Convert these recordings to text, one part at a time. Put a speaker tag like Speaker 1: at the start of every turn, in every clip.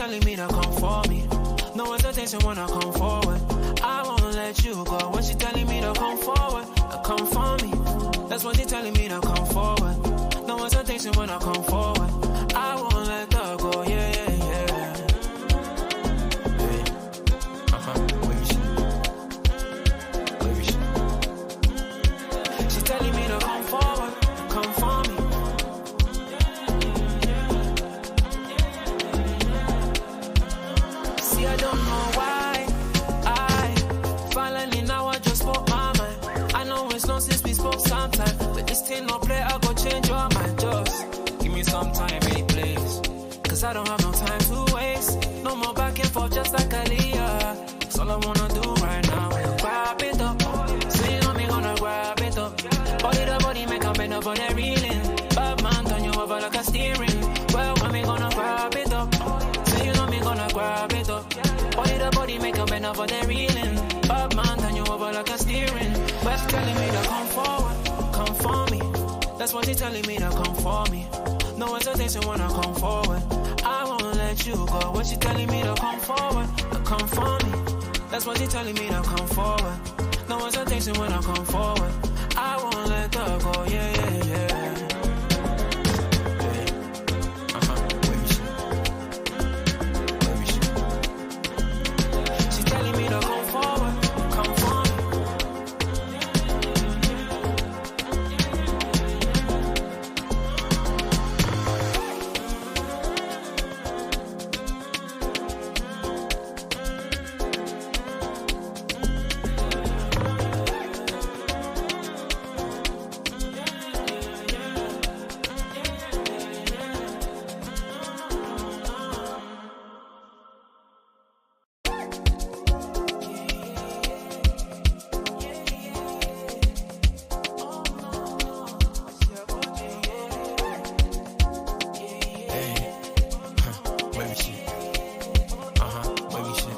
Speaker 1: telling me to come for me. No hesitation when I come forward. I won't let you go. When she telling me to come forward, come for me. That's what she telling me to come forward. No hesitation when I come forward. I won't let her go. Yeah, yeah, yeah. Where is she? She's telling me to come forward, come for me. See, I don't know why. Finally now I just spoke my mind. I know it's long since we spoke sometime, but this thing no play, I go change your mind. Just give me some time, baby, please. Cause I don't have no time to waste. No more back and forth, just like Aaliyah. That's all I wanna do right now. Grab it up. So you know me gonna grab it up. Body to body, make a bend up on that reeling. Bad man, turn you over like a steering. Well, when me gonna grab it up. So you know me gonna grab it up. Body to body, make a bend up on that reeling. Bad man, turn you over like a steering. Well, she telling me to come forward, come for me. That's what she telling me to come for me. No hesitation when I come forward. I won't let you go. When she telling me to come forward, come for me. That's what she telling me to come forward. No hesitation when I come forward. I won't let her go. Yeah, yeah, yeah. Where is she? Where is she?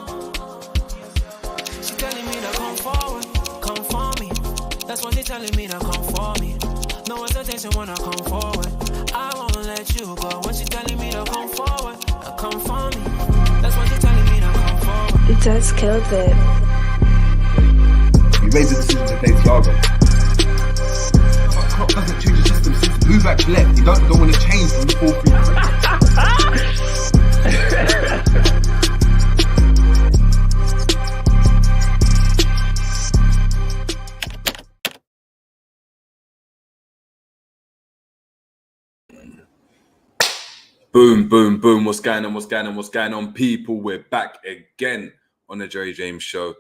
Speaker 1: She's telling me to come forward, come for me. Telling me to come for me. No hesitation when I come forward. I won't let you go. When she telling me to come forward, come for me. That's what she's telling me to come forward.
Speaker 2: It does kill it.
Speaker 3: You made the decision to play Thiago. Klopp doesn't change the system. Since move back left, you don't want to change from the 4-3.
Speaker 4: Boom, boom, boom. What's going on? What's going on? What's going on, people? We're back again on the Jerry James Show.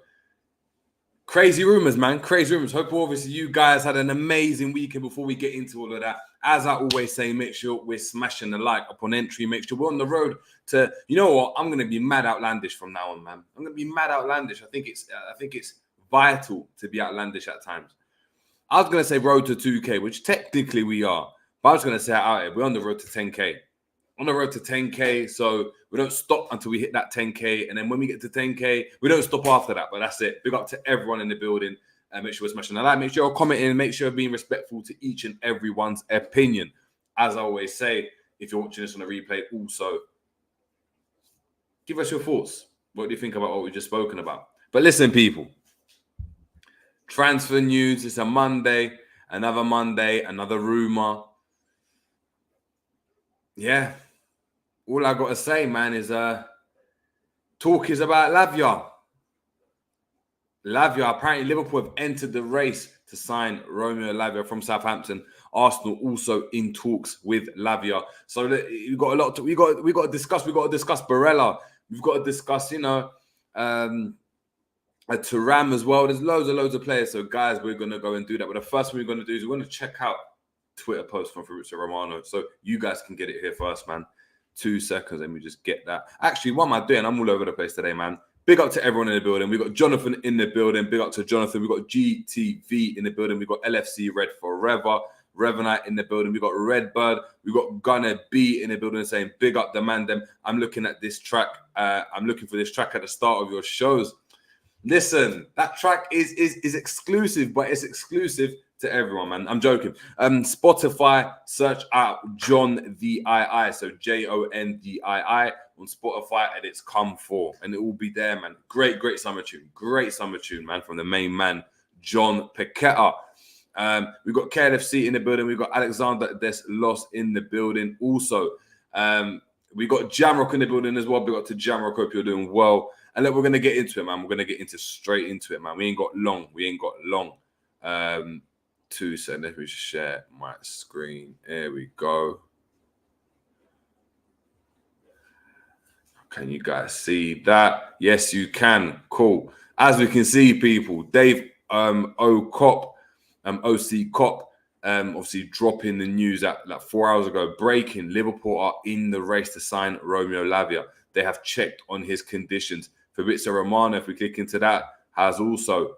Speaker 4: Crazy rumors, man. Crazy rumors. Hope obviously you guys had an amazing weekend. Before we get into all of that, as I always say, make sure we're smashing the like upon entry. Make sure we're on the road to, you know what? I'm going to be mad outlandish from now on, man. I'm going to be mad outlandish. I think it's vital to be outlandish at times. I was going to say road to 2K, which technically we are. But I was going to say it out here. We're on the road to 10K. On the road to 10K, so we don't stop until we hit that 10K. And then when we get to 10K, we don't stop after that. But that's it. Big up to everyone in the building. Make sure we're smashing the like. Make sure you're commenting. Make sure you're being respectful to each and everyone's opinion. As I always say, if you're watching this on a replay, also give us your thoughts. What do you think about what we've just spoken about? But listen, people. Transfer news. It's a Monday. Another rumor. Yeah. All I got to say, man, is talk is about Lavia. Apparently Liverpool have entered the race to sign Romeo Lavia from Southampton. Arsenal also in talks with Lavia. So we got a lot to, we got to discuss. We got to discuss Barella. We've got to discuss, Thuram as well. There's loads of players. So guys, we're gonna go and do that. But the first thing we're gonna do is we're gonna check out Twitter post from Fabrizio Romano. So you guys can get it here first, man. 2 seconds, and we just get that. Actually, what am I doing? I'm all over the place today, man. Big up to everyone in the building. We've got Jonathan in the building. Big up to Jonathan. We've got GTV in the building. We've got LFC Red Forever. Revenite in the building. We've got Redbird. We've got Gunner B in the building saying, big up the man them. I'm looking at this track. I'm looking for this track at the start of your shows. Listen, that track is exclusive, but it's exclusive to everyone, man. I'm joking. Spotify, search out John the II. So JONDII on Spotify, and it's Come For, and it will be there, man. Great summer tune. Great summer tune, man, from the main man, John Paqueta. We've got KLFC in the building. We've got Alexander Des Los in the building. Also, we got Jamrock in the building as well. Big up to Jamrock. Hope you're doing well. And look, we're going to get into it, man. We're going to get straight into it, man. We ain't got long. 2 seconds. Let me share my screen. There we go. Can you guys see that? Yes, you can. Cool. As we can see, people, Dave OC Cop, obviously dropping the news at like 4 hours ago. Breaking: Liverpool are in the race to sign Romeo Lavia. They have checked on his conditions. Fabrizio Romano, if we click into that, has also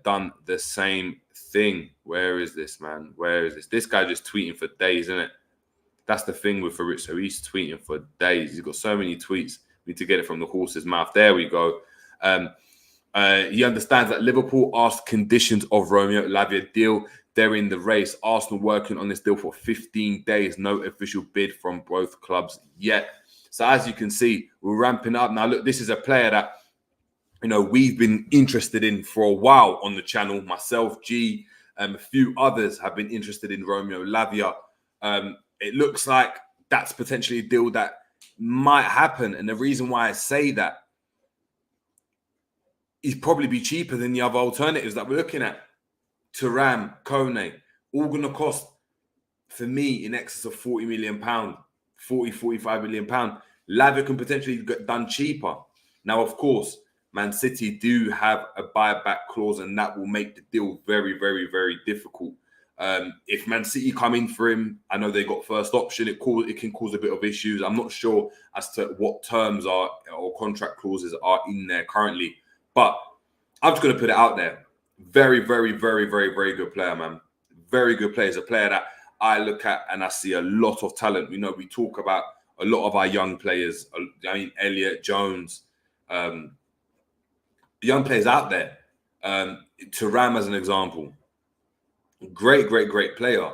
Speaker 4: done the same thing. Where is this, man? Where is this? This guy just tweeting for days, isn't it? That's the thing with Fabrizio. He's tweeting for days. He's got so many tweets. We need to get it from the horse's mouth. There we go. He understands that Liverpool asked conditions of Romeo Lavia deal. They're in the race. Arsenal working on this deal for 15 days. No official bid from both clubs yet. So as you can see, we're ramping up. Now, look, this is a player that, you know, we've been interested in for a while on the channel. Myself, G, a few others have been interested in Romeo Lavia. It looks like that's potentially a deal that might happen. And the reason why I say that is probably be cheaper than the other alternatives that we're looking at. Thuram, Kone, all going to cost, for me, in excess of £40 million, 45 million pound. Lavia can potentially get done cheaper. Now, of course, Man City do have a buyback clause, and that will make the deal very, very, very difficult. If Man City come in for him, I know they got first option. It can cause a bit of issues. I'm not sure as to what terms are or contract clauses are in there currently, but I'm just going to put it out there. Very, very, very, very, very good player, man. Very good player. He's a player that I look at and I see a lot of talent. You know, we talk about a lot of our young players. I mean, Elliot, Jones, young players out there. Thuram as an example. Great player.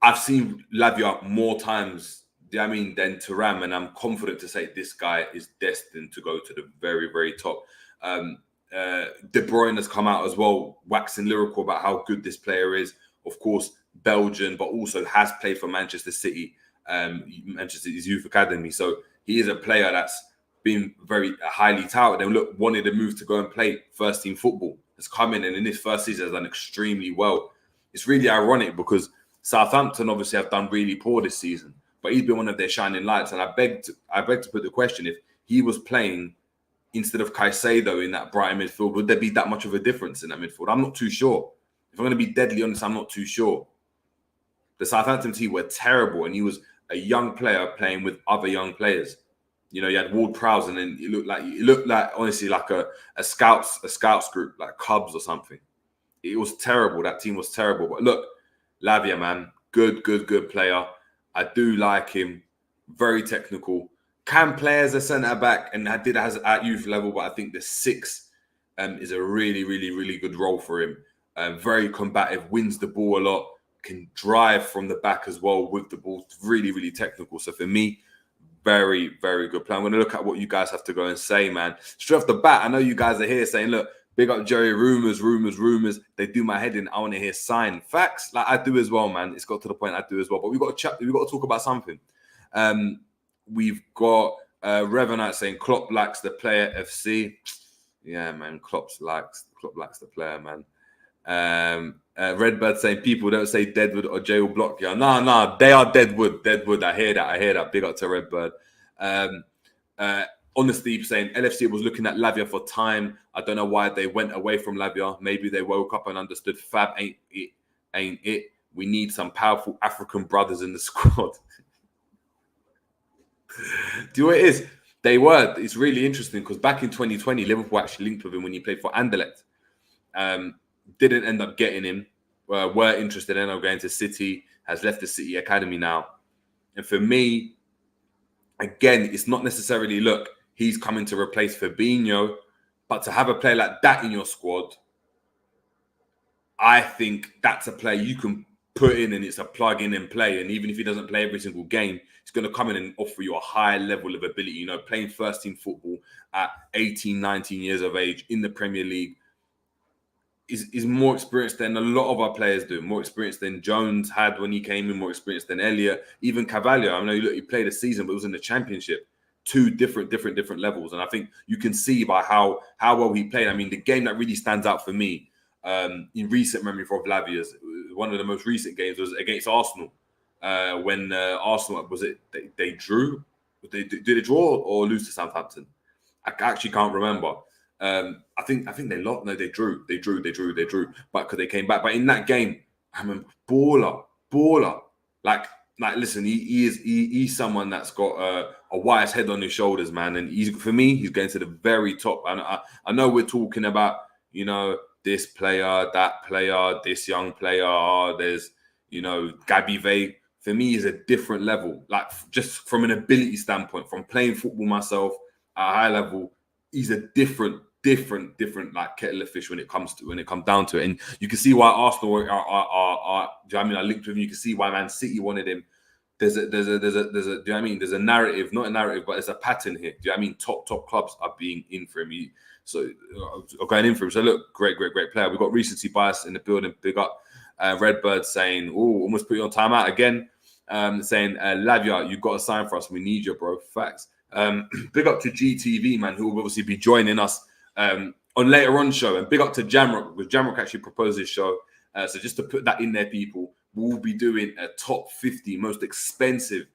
Speaker 4: I've seen Lavia more times, than Thuram, and I'm confident to say this guy is destined to go to the very, very top. De Bruyne has come out as well, waxing lyrical about how good this player is. Of course, Belgian, but also has played for Manchester City, Manchester City's youth academy. So he is a player that's been very highly touted and wanted to move to go and play first team football. Has come in and in his first season has done extremely well. It's really ironic because Southampton obviously have done really poor this season, but he's been one of their shining lights. And I beg to put the question: if he was playing instead of Caicedo in that Brighton midfield, would there be that much of a difference in that midfield? I'm not too sure. If I'm going to be deadly honest, I'm not too sure. The Southampton team were terrible, and he was a young player playing with other young players. You know, you had Ward-Prowse, and then it looked like honestly like a scouts group, like Cubs or something. It was terrible. That team was terrible. But look, Lavia, man, good player. I do like him. Very technical. Can play as a centre back, and I did as at youth level, but I think the 6 is a really, really, really good role for him. Very combative, wins the ball a lot, can drive from the back as well with the ball. Really, really technical. So for me, very, very good play. I'm going to look at what you guys have to go and say, man. Straight off the bat, I know you guys are here saying, look, big up Jerry, rumours. They do my head in. I want to hear sign. Facts, like I do as well, man. It's got to the point I do as well. But we've got to talk about something. We've got Revenant saying Klopp likes the player FC. Yeah, man. Klopp likes the player, man. Redbird saying people don't say Deadwood or Jay will block you. No, they are Deadwood. I hear that. Big up to Redbird. Honestly, saying LFC was looking at Lavia for time. I don't know why they went away from Lavia. Maybe they woke up and understood Fab ain't it. We need some powerful African brothers in the squad. Do you know what it is? They were. It's really interesting because back in 2020, Liverpool actually linked with him when he played for Anderlecht. Didn't end up getting him. Were interested in him going to City. Has left the City Academy now. And for me, again, it's not necessarily, look, he's coming to replace Fabinho, but to have a player like that in your squad, I think that's a player you can put in and it's a plug in and play. And even if he doesn't play every single game, he's going to come in and offer you a high level of ability. You know, playing first team football at 18, 19 years of age in the Premier League is more experienced than a lot of our players do. More experienced than Jones had when he came in, more experienced than Elliott, even Carvalho. I know he played a season, but it was in the Championship. Two different levels. And I think you can see by how well he played. I mean, the game that really stands out for me in recent memory for Lavia's, one of the most recent games was against Arsenal. When Arsenal, was it, they drew? Did they draw or lose to Southampton? I actually can't remember. I think they lost. No, they drew. But because they came back. But in that game, I remember baller. Like listen, he's someone that's got a wise head on his shoulders, man. And for me, he's going to the very top. And I know we're talking about, you know, this player, that player, this young player. There's, you know, Gabby Vey. For me, is a different level. Like just from an ability standpoint, from playing football myself at a high level, he's a different like kettle of fish when it comes down to it. And you can see why Arsenal are do you know what I mean? I linked with him. You can see why Man City wanted him. There's a do you know what I mean? There's a narrative, not a narrative, but there's a pattern here. Do you know what I mean? Top clubs are being in for him. So going in for him. So look, great player. We've got recency bias in the building. Big up Redbird saying, oh, almost put you on timeout again. Saying Lavia, you've got to sign for us. We need you, bro. Facts. Big up to GTV, man, who will obviously be joining us on later on show. And big up to Jamrock, because Jamrock actually proposed this show. So just to put that in there, people, we'll be doing a top 50 most expensive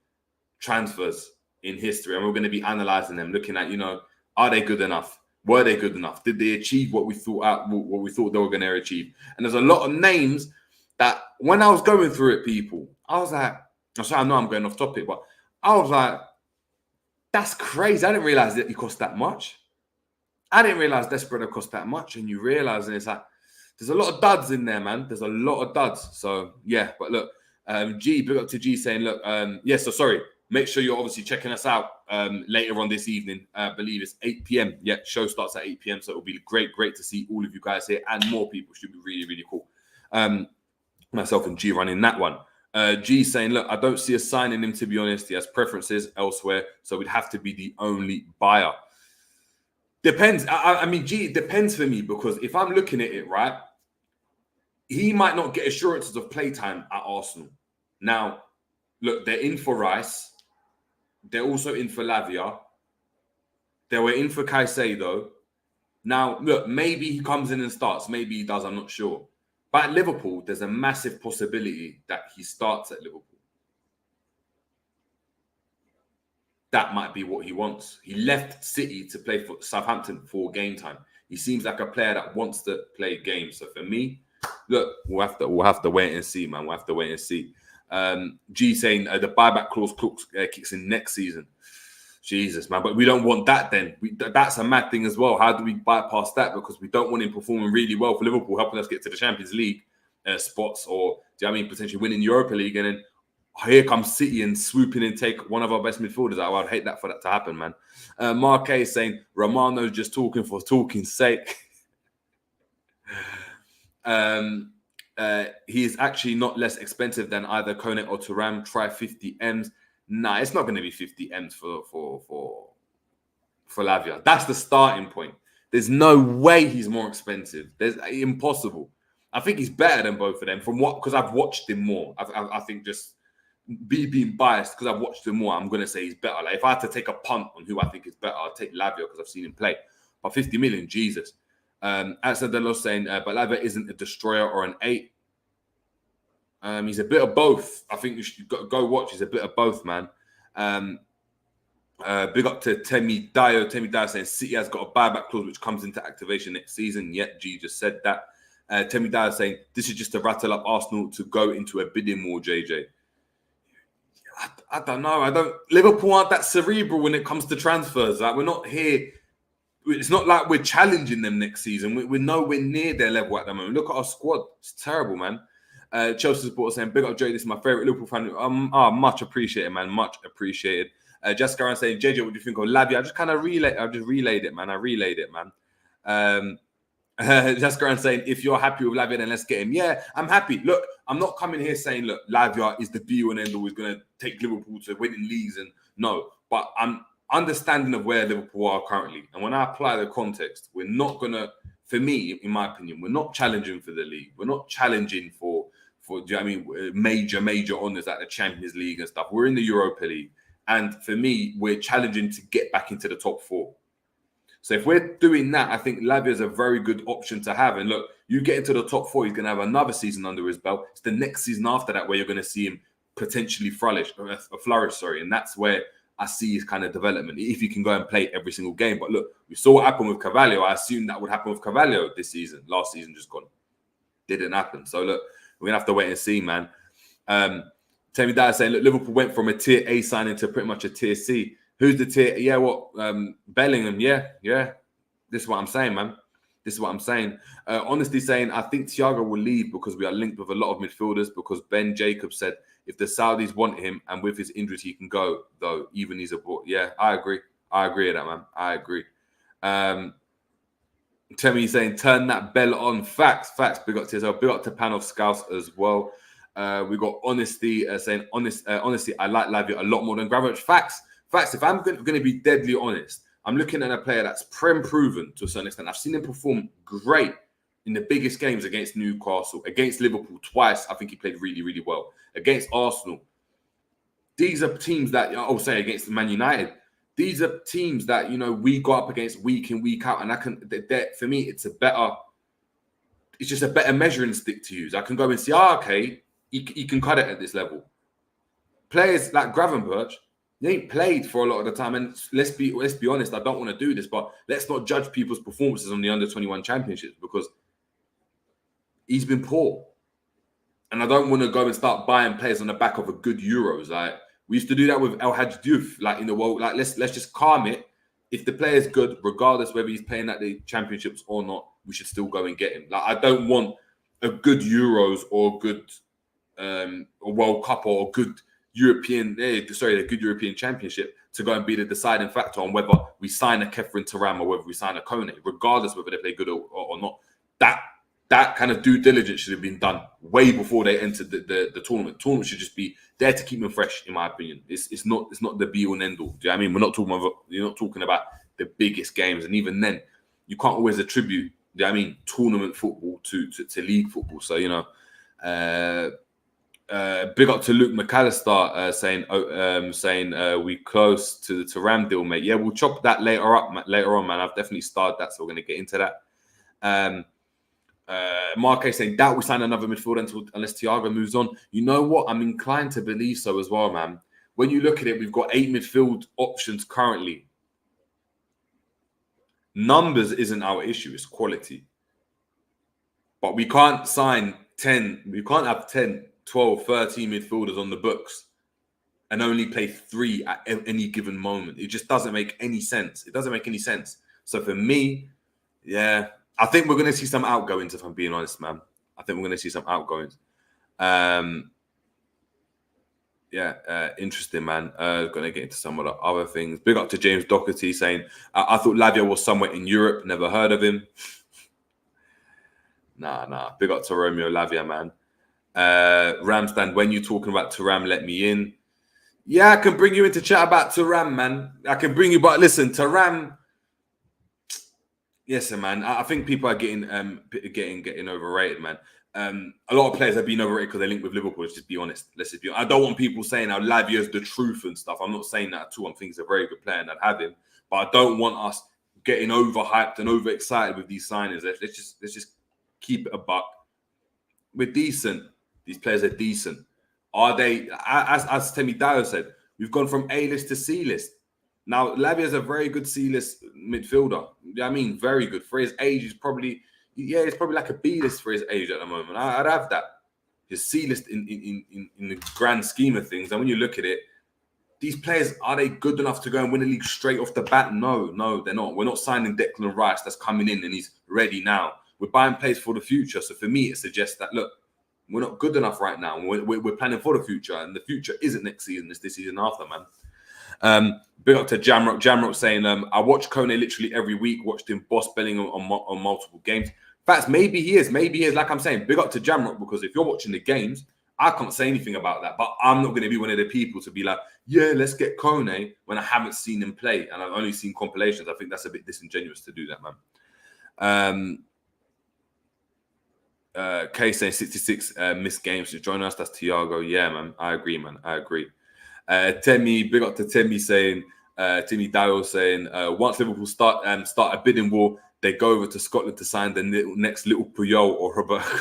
Speaker 4: transfers in history. And we're going to be analysing them, looking at, you know, are they good enough? Were they good enough? Did they achieve what we thought they were going to achieve? And there's a lot of names that when I was going through it, people, I was like, I'm sorry, I know I'm going off topic, but I was like, that's crazy. I didn't realize that he cost that much. I didn't realize Desperado cost that much. And you realize, and it's like, there's a lot of duds in there, man. There's a lot of duds. So, yeah. But look, big up to G saying, look, so sorry. Make sure you're obviously checking us out later on this evening. I believe it's 8 p.m. Yeah, show starts at 8 p.m. So it'll be great to see all of you guys here and more people. Should be really, really cool. Myself and G running that one. G saying, look, I don't see us signing him, to be honest. He has preferences elsewhere, so we'd have to be the only buyer. Depends. I mean, G, it depends for me, because if I'm looking at it, right, he might not get assurances of playtime at Arsenal. Now, look, they're in for Rice. They're also in for Lavia. They were in for Caicedo. Now, look, maybe he comes in and starts. Maybe he does. I'm not sure. But at Liverpool, there's a massive possibility that he starts at Liverpool. That might be what he wants. He left City to play for Southampton for game time. He seems like a player that wants to play games. So for me, look, we'll have to wait and see, man. We'll have to wait and see. G saying the buyback clause kicks in next season. Jesus, man. But we don't want that then. That's a mad thing as well. How do we bypass that? Because we don't want him performing really well for Liverpool, helping us get to the Champions League spots, or, do you know what I mean, potentially winning Europa League. And then here comes City and swoop in and take one of our best midfielders out. I'd hate that for that to happen, man. Mark A saying, Romano's just talking for talking's sake. He is actually not less expensive than either Kone or Thuram. Try 50 M's. Nah, it's not going to be 50 M's for Lavia. That's the starting point. There's no way he's more expensive. There's impossible. I think he's better than both of them because I've watched him more. I think just being biased because I've watched him more, I'm going to say he's better. Like if I had to take a punt on who I think is better, I'll take Lavia because I've seen him play. But 50 million, Jesus. Outside the law saying, but Lavia isn't a destroyer or an 8. He's a bit of both. I think you should go watch. He's a bit of both, man. Big up to Temi Dio. Temi Dio saying City has got a buyback clause which comes into activation next season. Yet G just said that. Temi Dio saying this is just to rattle up Arsenal to go into a bidding war. JJ, I don't know. Liverpool aren't that cerebral when it comes to transfers. Like we're not here. It's not like we're challenging them next season. We're nowhere near their level at the moment. Look at our squad. It's terrible, man. Chelsea supporter saying, big up Jay, this is my favourite Liverpool fan. Much appreciated, man. Much appreciated. Jessica saying, JJ, what do you think of Lavia? I just relayed it, man. Just around saying, if you're happy with Lavia, then let's get him. Yeah, I'm happy. Look, I'm not coming here saying, look, Lavia is the be and end all, is going to take Liverpool to winning leagues. And no, but I'm understanding of where Liverpool are currently. And when I apply the context, we're not going to, for me, in my opinion, we're not challenging for the league. We're not challenging for do you know what I mean, major honours like the Champions League and stuff. We're in the Europa League. And for me, we're challenging to get back into the top 4. So if we're doing that, I think Lavia is a very good option to have. And look, you get into the top 4, he's going to have another season under his belt. It's the next season after that where you're going to see him potentially flourish. And that's where I see his kind of development, if he can go and play every single game. But look, we saw what happened with Carvalho. I assumed that would happen with Carvalho this season. Last season just gone. Didn't happen. So look, we're going to have to wait and see, man. Temi Dyer saying, look, Liverpool went from a tier A signing to pretty much a tier C. Who's the tier? Yeah, what? Bellingham. Yeah. This is what I'm saying, man. This is what I'm saying. Honestly saying, I think Thiago will leave because we are linked with a lot of midfielders, because Ben Jacobs said if the Saudis want him and with his injuries, he can go, though, even he's abroad. Yeah, I agree. I agree with that, man. I agree. Temi saying, turn that bell on. Facts. Big up to yourself. Big up to Pan of Scouts as well. We got Honesty saying, honestly, I like Lavia a lot more than Gravenberch. Facts. If I'm going to be deadly honest, I'm looking at a player that's proven to a certain extent. I've seen him perform great in the biggest games against Newcastle, against Liverpool twice. I think he played really, really well. Against Arsenal. These are teams that, I would say against Man United, these are teams that, we go up against week in, week out. And for me, it's just a better measuring stick to use. I can go and see, okay, he can cut it at this level. Players like Gravenberch, they ain't played for a lot of the time. And let's be honest, I don't want to do this, but let's not judge people's performances on the under-21 championships, because he's been poor. And I don't want to go and start buying players on the back of a good Euros. Like, we used to do that with El Hadj Diouf, like in the world. Like, let's just calm it. If the player's good, regardless whether he's playing at the championships or not, we should still go and get him. Like, I don't want a good Euros or a good a World Cup or a good a good European Championship to go and be the deciding factor on whether we sign a Khephren Thuram or whether we sign a Kone, regardless whether they play good or not. That kind of due diligence should have been done way before they entered the tournament. Tournament should just be there to keep them fresh, in my opinion. It's not the be all and end all. Do you know what I mean? You're not talking about the biggest games, and even then, you can't always attribute, do you know what I mean, tournament football to league football. So big up to Luke McAllister saying we close to the Thuram deal, mate. Yeah, we'll chop that later on, man. I've definitely started that, so we're going to get into that. Marque saying, doubt we sign another midfielder unless Thiago moves on. You know what? I'm inclined to believe so as well, man. When you look at it, we've got 8 midfield options currently. Numbers isn't our issue, it's quality. But we can't sign 10, we can't have 10, 12, 13 midfielders on the books and only play 3 at any given moment. It just doesn't make any sense. It doesn't make any sense. So for me, yeah, I think we're going to see some outgoings, if I'm being honest, man. I think we're going to see some outgoings. Interesting, man. Going to get into some of the other things. Big up to James Doherty saying, I thought Lavia was somewhere in Europe. Never heard of him. Nah. Big up to Romeo Lavia, man. Ramstand, when you talking about Thuram, let me in. Yeah, I can bring you in to chat about Thuram, man. I can bring you, but listen, Thuram. Yes, man. I think people are getting overrated, man. A lot of players have been overrated because they link with Liverpool. Let's just be honest. I don't want people saying how Lavia is the truth and stuff. I'm not saying that at all. I think he's a very good player and I'd have him, but I don't want us getting overhyped and overexcited with these signings. Let's just keep it a buck. We're decent. These players are decent. Are they? As Temi Dyer said, we've gone from A-list to C-list. Now, Lavia is a very good C-list midfielder. I mean, very good. For his age, he's probably like a B-list for his age at the moment. I'd have that. His C-list in the grand scheme of things. And when you look at it, these players, are they good enough to go and win a league straight off the bat? No, they're not. We're not signing Declan Rice that's coming in and he's ready now. We're buying players for the future. So for me, it suggests that, look, we're not good enough right now. We're planning for the future. And the future isn't next season. It's this season after, man. Big up to Jamrock. Jamrock saying, I watch Kone literally every week, watched him boss Bellingham on multiple games. Facts, maybe he is. Maybe he is. Like I'm saying, big up to Jamrock, because if you're watching the games, I can't say anything about that. But I'm not going to be one of the people to be like, yeah, let's get Kone when I haven't seen him play and I've only seen compilations. I think that's a bit disingenuous to do that, man. K saying 66 missed games to join us. That's Thiago. Yeah, man. I agree, man. I agree. Temi, big up to Temi saying, Timmy Dial saying, once Liverpool start a bidding war, they go over to Scotland to sign the next little Puyol or Roberto.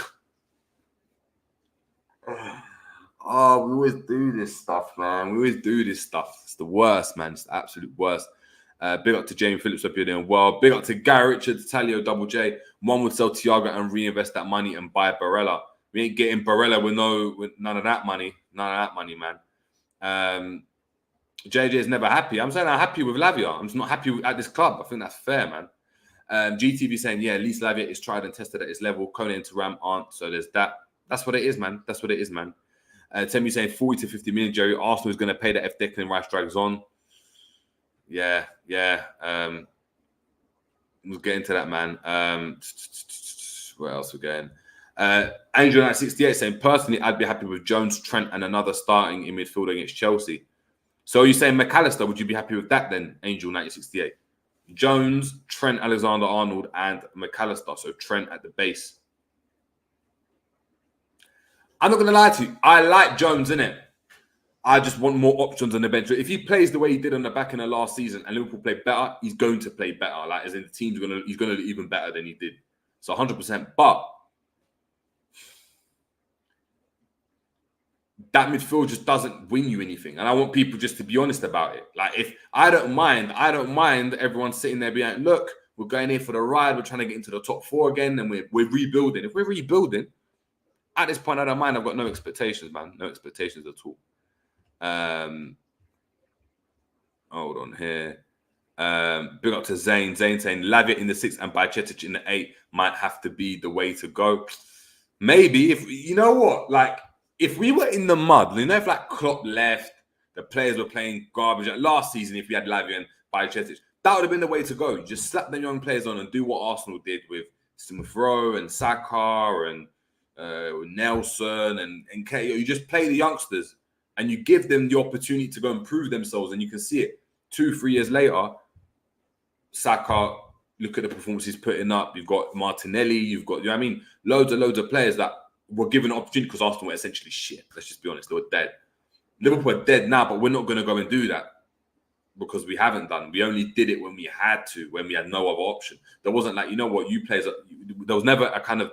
Speaker 4: Oh, we always do this stuff, man. We always do this stuff. It's the worst, man. It's the absolute worst. Big up to Jamie Phillips, hope you're doing well. Big up to Gary Richards, Talio Double J. One would sell Thiago and reinvest that money and buy Barella. We ain't getting Barella with none of that money. None of that money, man. JJ is never happy. I'm saying I'm happy with Lavia. I'm just not happy at this club. I think that's fair, man. GTV saying, yeah, at least Lavia is tried and tested at his level. Kone and Thuram aren't. So there's that. That's what it is, man. That's what it is, man. Temi saying 40 to 50 million, Jerry. Arsenal is going to pay that if Declan Rice drags on. Yeah. We'll get into that, man. Where else we're going? Angel 968 saying, personally, I'd be happy with Jones, Trent, and another starting in midfield against Chelsea. So you're saying McAllister, would you be happy with that then, Angel 1968? Jones, Trent Alexander-Arnold, and McAllister. So Trent at the base. I'm not going to lie to you. I like Jones, innit? I just want more options on the bench. If he plays the way he did on the back in the last season and Liverpool play better, he's going to play better. Like, as in the team's he's going to do even better than he did. So 100%. But that midfield just doesn't win you anything. And I want people just to be honest about it. Like, if I don't mind everyone sitting there being like, look, we're going in for the ride. We're trying to get into the top four again and we're rebuilding. If we're rebuilding, at this point, I don't mind. I've got no expectations, man. No expectations at all. Hold on here. Big up to Zane. Zane saying Lavia in the 6 and Bajcetic in the 8 might have to be the way to go. Maybe, if you know what, like, if we were in the mud, you know, if like Klopp left, the players were playing garbage. Like last season, if we had Lavia and Bajcetic, that would have been the way to go. You just slap them young players on and do what Arsenal did with Smith Rowe and Saka and Nelson and K. You just play the youngsters and you give them the opportunity to go and prove themselves, and you can see it 2-3 years later. Saka, look at the performance he's putting up. You've got Martinelli, you've got, you know what I mean, loads of players that were given an opportunity because Arsenal were essentially shit. Let's just be honest, they were dead. Liverpool are dead now, but we're not going to go and do that because we haven't done. We only did it when we had to, when we had no other option. There wasn't like, you know what, you players, there was never a kind of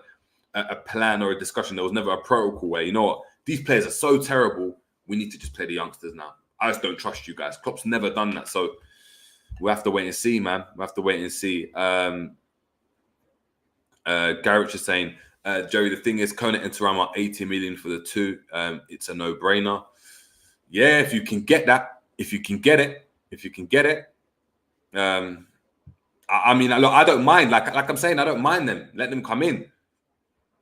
Speaker 4: a plan or a discussion. There was never a protocol where, you know what, these players are so terrible, we need to just play the youngsters now. I just don't trust you guys. Klopp's never done that. So we'll have to wait and see, man. We'll have to wait and see. Garrett is saying, Jerry, the thing is, Kone and Thuram are 80 million for the two. It's a no-brainer. Yeah, if you can get that, if you can get it. I mean, look, I don't mind. Like I'm saying, I don't mind them. Let them come in.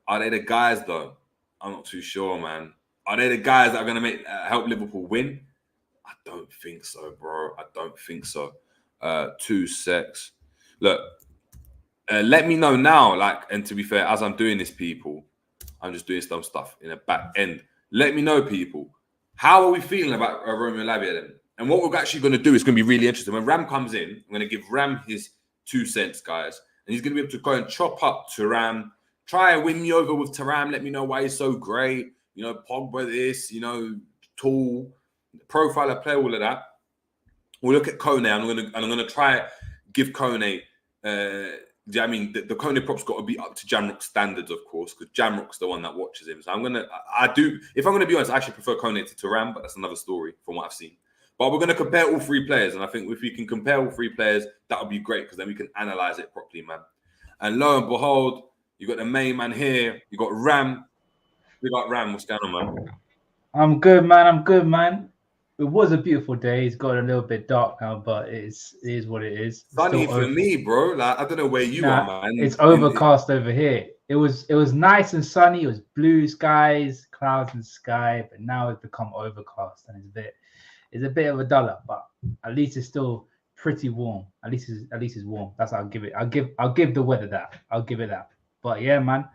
Speaker 4: Are they the guys, though? I'm not too sure, man. Are they the guys that are going to help Liverpool win? I don't think so, bro. I don't think so. 2 secs. Look, let me know now. Like, and to be fair, as I'm doing this, people, I'm just doing some stuff in the back end. Let me know, people. How are we feeling about Romeo Lavia then? And what we're actually going to do is going to be really interesting. When Ram comes in, I'm going to give Ram his 2 cents, guys. And he's going to be able to go and chop up Thuram. Try and win me over with Thuram. Let me know why he's so great. You know, Pogba this, you know, tall, profile of play, all of that. We'll look at Kone. I'm gonna try give Kone. I mean, the Kone prop's got to be up to Jamrock's standards, of course, because Jamrock's the one that watches him. So if I'm gonna be honest, I actually prefer Kone to Thuram, but that's another story from what I've seen. But we're gonna compare all 3 players, and I think if we can compare all 3 players, that would be great because then we can analyze it properly, man. And lo and behold, you got the main man here. You got Ram. We got Ram. What's going on, man?
Speaker 2: I'm good, man. It was a beautiful day. It's got a little bit dark now, but it is what it is.
Speaker 4: Sunny for me, bro. Like, I don't know where you are, man.
Speaker 2: It's overcast over here. It was nice and sunny. It was blue skies, clouds in the sky, but now it's become overcast and it's a bit of a duller, but at least it's still pretty warm. At least it's warm. That's how I'll give it. I'll give the weather that. I'll give it that. But yeah, man,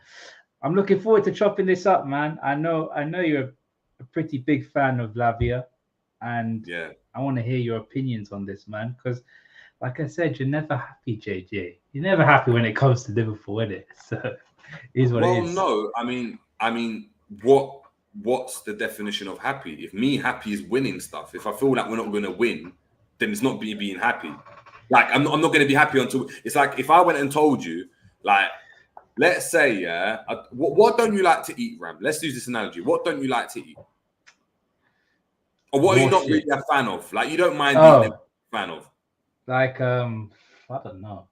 Speaker 2: I'm looking forward to chopping this up, man. I know you're a pretty big fan of Lavia, and
Speaker 4: Yeah.
Speaker 2: I want to hear your opinions on this, man. Because, like I said, you're never happy, JJ. You're never happy when it comes to Liverpool, is it? So, is what it is.
Speaker 4: No, I mean, what's the definition of happy? If me happy is winning stuff, if I feel like we're not going to win, then it's not me being happy. Like I'm not going to be happy until it's like if I went and told you, like, let's say, yeah, what don't you like to eat, Ram? Let's use this analogy. What don't you like to eat? Or what are you not really a fan of? Like you don't mind eating a fan of?
Speaker 2: Like I don't know.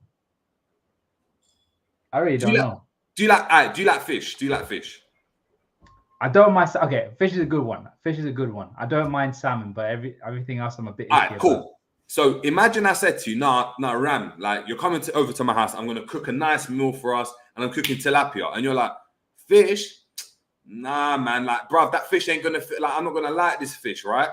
Speaker 2: I really don't know.
Speaker 4: Do you like fish? Do you like fish?
Speaker 2: I don't mind. Okay, fish is a good one. Fish is a good one. I don't mind salmon, but everything else I'm a bit.
Speaker 4: All right, cool. About. So imagine I said to you, nah, Ram, like you're coming over to my house. I'm gonna cook a nice meal for us, and I'm cooking tilapia, and you're like, fish? Nah, man, like, bruv, that fish ain't gonna fit. Like, I'm not gonna like this fish, right?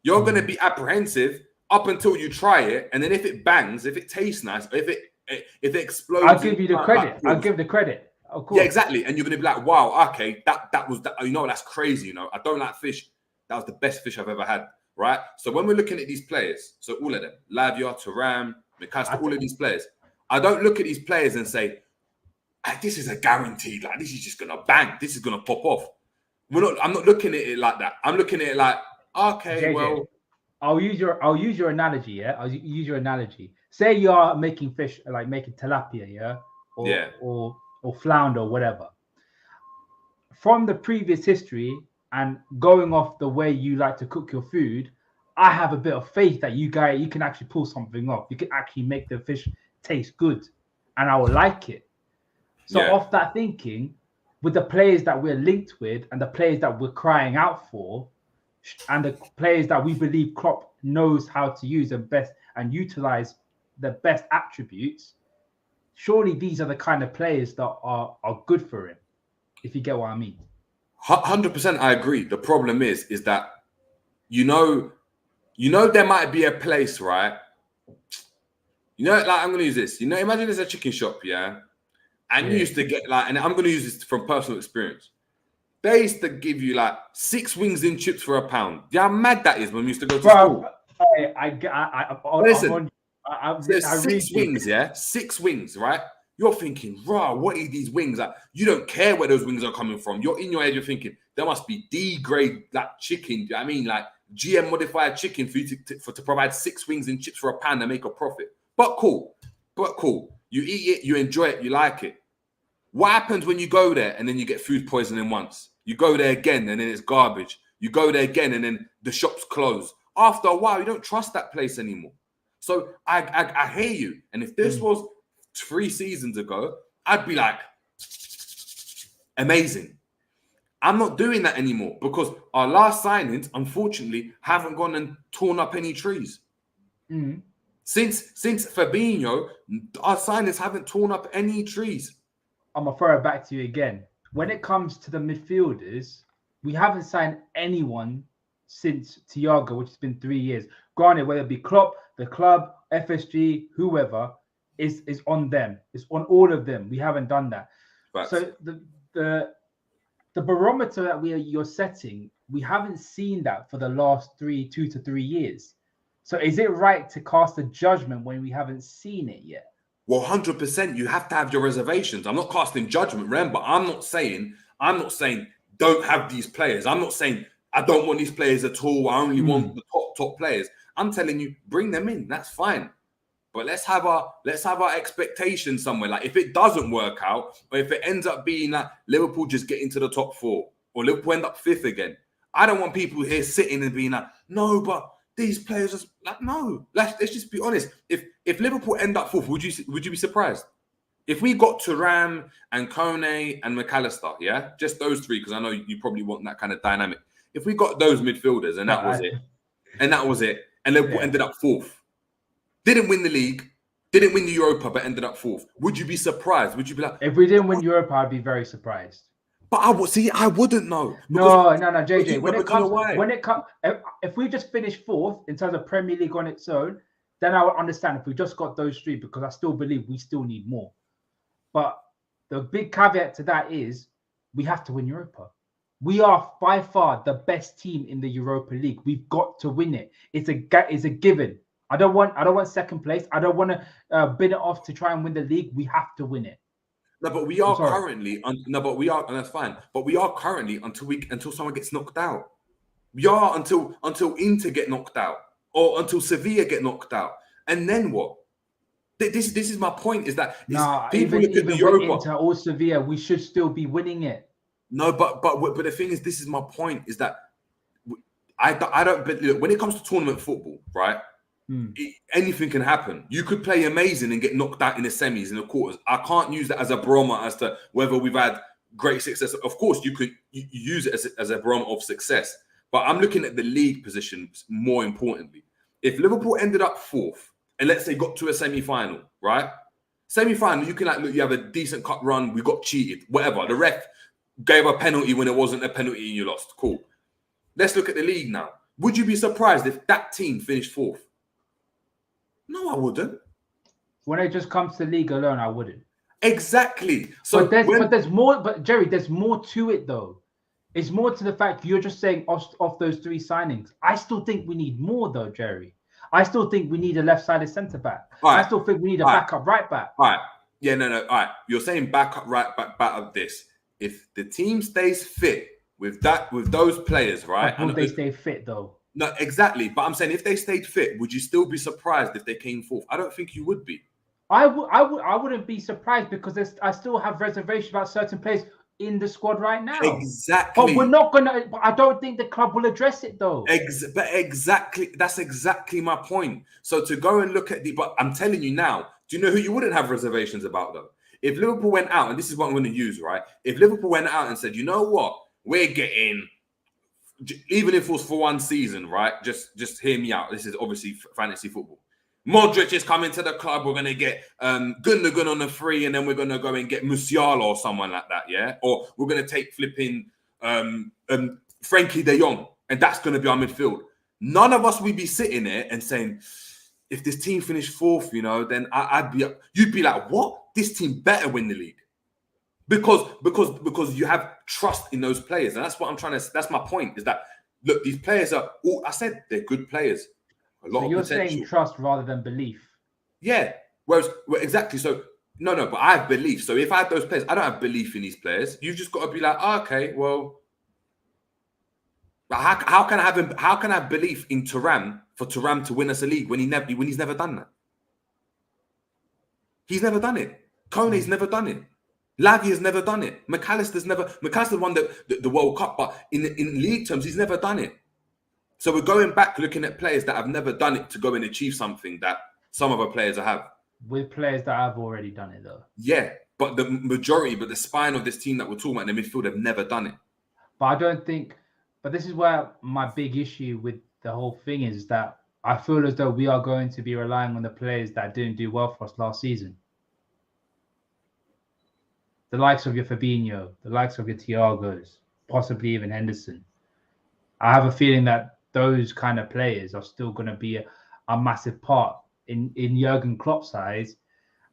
Speaker 4: You're gonna be apprehensive up until you try it, and then if it bangs, if it tastes nice, if it explodes,
Speaker 2: I'll give you the credit. I'll give the credit. Of course.
Speaker 4: Yeah, exactly. And you're gonna be like, wow, okay, that was that. You know, that's crazy. You know, I don't like fish. That was the best fish I've ever had. Right. So when we're looking at these players, so all of them, Lavia, Thuram, Mikasta, all of these players, I don't look at these players and say, this is a guaranteed. Like this is just gonna bang. This is gonna pop off. I'm not looking at it like that. I'm looking at it like, okay, JJ, well,
Speaker 2: I'll use your analogy. Yeah, I'll use your analogy. Say you are making fish, like making tilapia, yeah, or flounder, or whatever. From the previous history and going off the way you like to cook your food, I have a bit of faith that you can actually pull something off. You can actually make the fish taste good, and I will like it. So off that thinking, with the players that we're linked with and the players that we're crying out for, and the players that we believe Klopp knows how to use and utilize the best attributes, surely these are the kind of players that are good for him, if you get what I mean.
Speaker 4: 100% I agree. The problem is that you know there might be a place, right? You know, like I'm going to use this. You know, imagine there's a chicken shop, yeah? And you used to get and I'm going to use this from personal experience. They used to give you like 6 wings and chips for £1. Yeah, how mad that is when we used to go to school. Listen, there's 6 wings, yeah? 6 wings, right? You're thinking, raw, what are these wings? Like, you don't care where those wings are coming from. You're in your head, you're thinking, there must be D-grade like chicken. I mean, like GM modified chicken for you to provide 6 wings and chips for £1 and make a profit. But cool. You eat it, you enjoy it, you like it. What happens when you go there and then you get food poisoning once? You go there again and then it's garbage. You go there again and then the shop's closed. After a while, you don't trust that place anymore. So I hear you. And if this was 3 seasons ago, I'd be like, amazing. I'm not doing that anymore because our last signings, unfortunately, haven't gone and torn up any trees. Since Fabinho, our signings haven't torn up any trees.
Speaker 2: I'm going to throw it back to you again. When it comes to the midfielders, we haven't signed anyone since Thiago, which has been 3 years. Granted, whether it be Klopp, the club, FSG, whoever, is on them. It's on all of them. We haven't done that. Right. So the barometer that you're setting, we haven't seen that for the last 2 to 3 years. So is it right to cast a judgment when we haven't seen it yet?
Speaker 4: Well, 100%, you have to have your reservations. I'm not casting judgment, Ren, but I'm not saying don't have these players. I'm not saying I don't want these players at all. I only want the top players. I'm telling you, bring them in. That's fine. But let's have our expectations somewhere. Like if it doesn't work out, or if it ends up being like Liverpool just get into the top 4, or Liverpool end up 5th again, I don't want people here sitting and being like, no, but these players are like, no. Let's just be honest. If Liverpool end up 4th, would you be surprised? If we got Thuram and Kone and McAllister, yeah, just those 3, because I know you probably want that kind of dynamic. If we got those midfielders and that was it, and Liverpool ended up 4th, didn't win the league, didn't win the Europa, but ended up 4th, would you be surprised? Would you be like,
Speaker 2: if we didn't win Europa, I'd be very surprised.
Speaker 4: But I wouldn't know.
Speaker 2: No, JJ. When it comes, if we just finish 4th in terms of Premier League on its own, then I would understand if we just got those 3, because I still believe we still need more. But the big caveat to that is we have to win Europa. We are by far the best team in the Europa League. We've got to win it. It's a given. I don't want second place. I don't want to bid it off to try and win the league. We have to win it.
Speaker 4: No, but we are currently and that's fine. But we are currently until someone gets knocked out. We are until Inter get knocked out or until Sevilla get knocked out, and then what? This is my point. Is that
Speaker 2: even with Inter or Sevilla, we should still be winning it.
Speaker 4: No, but the thing is, this is my point. Is that I don't. But look, when it comes to tournament football, right? Anything can happen. You could play amazing and get knocked out in the semis, in the quarters. I can't use that as a barometer as to whether we've had great success. Of course, you could use it as a barometer of success. But I'm looking at the league positions more importantly. If Liverpool ended up fourth and let's say got to a semi-final, right? Semi-final, you can look, you have a decent cup run. We got cheated, whatever. The ref gave a penalty when it wasn't a penalty and you lost. Cool. Let's look at the league now. Would you be surprised if that team finished fourth? No, I wouldn't.
Speaker 2: When it just comes to the league alone, I wouldn't.
Speaker 4: Exactly. So
Speaker 2: but there's more. But Jerry, there's more to it though. It's more to the fact you're just saying off those three signings. I still think we need more though, Jerry. I still think we need a left-sided centre back. I still think we need a backup right back.
Speaker 4: All right. Yeah, no. All right. You're saying backup right back of this. If the team stays fit with those players, right?
Speaker 2: Will they stay fit though?
Speaker 4: No, exactly. But I'm saying if they stayed fit, would you still be surprised if they came fourth? I don't think you would be.
Speaker 2: I wouldn't be surprised because I still have reservations about certain players in the squad right now.
Speaker 4: Exactly.
Speaker 2: But we're not gonna. I don't think the club will address it though.
Speaker 4: But exactly, that's exactly my point. So to go and look at but I'm telling you now. Do you know who you wouldn't have reservations about though? If Liverpool went out, and this is what I'm going to use, right? If Liverpool went out and said, you know what, we're getting. Even if it was for one season, right? Just hear me out. This is obviously fantasy football. Modric is coming to the club. We're going to get Gundogan on the free, and then we're going to go and get Musiala or someone like that, yeah? Or we're going to take flipping Frankie de Jong, and that's going to be our midfield. None of us would be sitting there and saying, if this team finished fourth, you know, then you'd be like, what? This team better win the league. Because you have trust in those players. And that's what I'm trying to, that's my point, is that, look, these players are, I said they're good players. A lot of
Speaker 2: you're
Speaker 4: potential.
Speaker 2: saying trust rather than belief.
Speaker 4: Yeah. Well, exactly. So, no, but I have belief. So if I have those players, I don't have belief in these players. You've just got to be like, oh, okay, well, how can I have belief in Thuram for Thuram to win us a league when he's never done that? He's never done it. Kone's never done it. Lavia's never done it. McAllister's won the World Cup, but in league terms, he's never done it. So we're going back looking at players that have never done it to go and achieve something that some other players have.
Speaker 2: With players that have already done it, though.
Speaker 4: Yeah, but the spine of this team that we're talking about in the midfield have never done it.
Speaker 2: But I don't think, but this is where my big issue with the whole thing is that I feel as though we are going to be relying on the players that didn't do well for us last season. The likes of your Fabinho, the likes of your Thiagos, possibly even Henderson. I have a feeling that those kind of players are still going to be a massive part in Jurgen Klopp's eyes.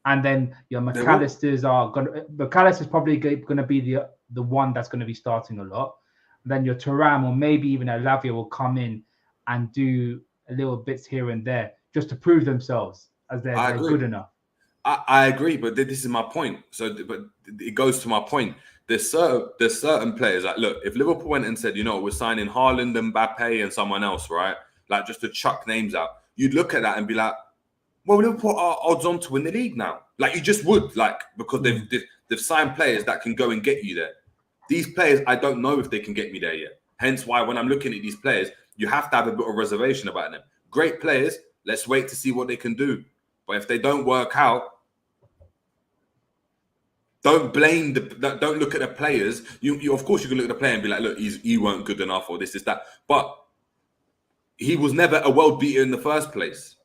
Speaker 2: And then your McAllister's McAllister's probably going to be the one that's going to be starting a lot. And then your Thuram or maybe even a Lavia will come in and do a little bits here and there just to prove themselves as they're good enough.
Speaker 4: I agree, but this is my point. So, but it goes to my point. There's certain players like, look, if Liverpool went and said, you know, we're signing Haaland, Mbappe, and someone else, right? Like just to chuck names out, you'd look at that and be like, well, Liverpool are odds on to win the league now. Like you just would, like because they've signed players that can go and get you there. These players, I don't know if they can get me there yet. Hence why when I'm looking at these players, you have to have a bit of reservation about them. Great players, let's wait to see what they can do. But if they don't work out, don't look at the players. You of course you can look at the player and be like, look, he weren't good enough or this is that. But he was never a world beater in the first place.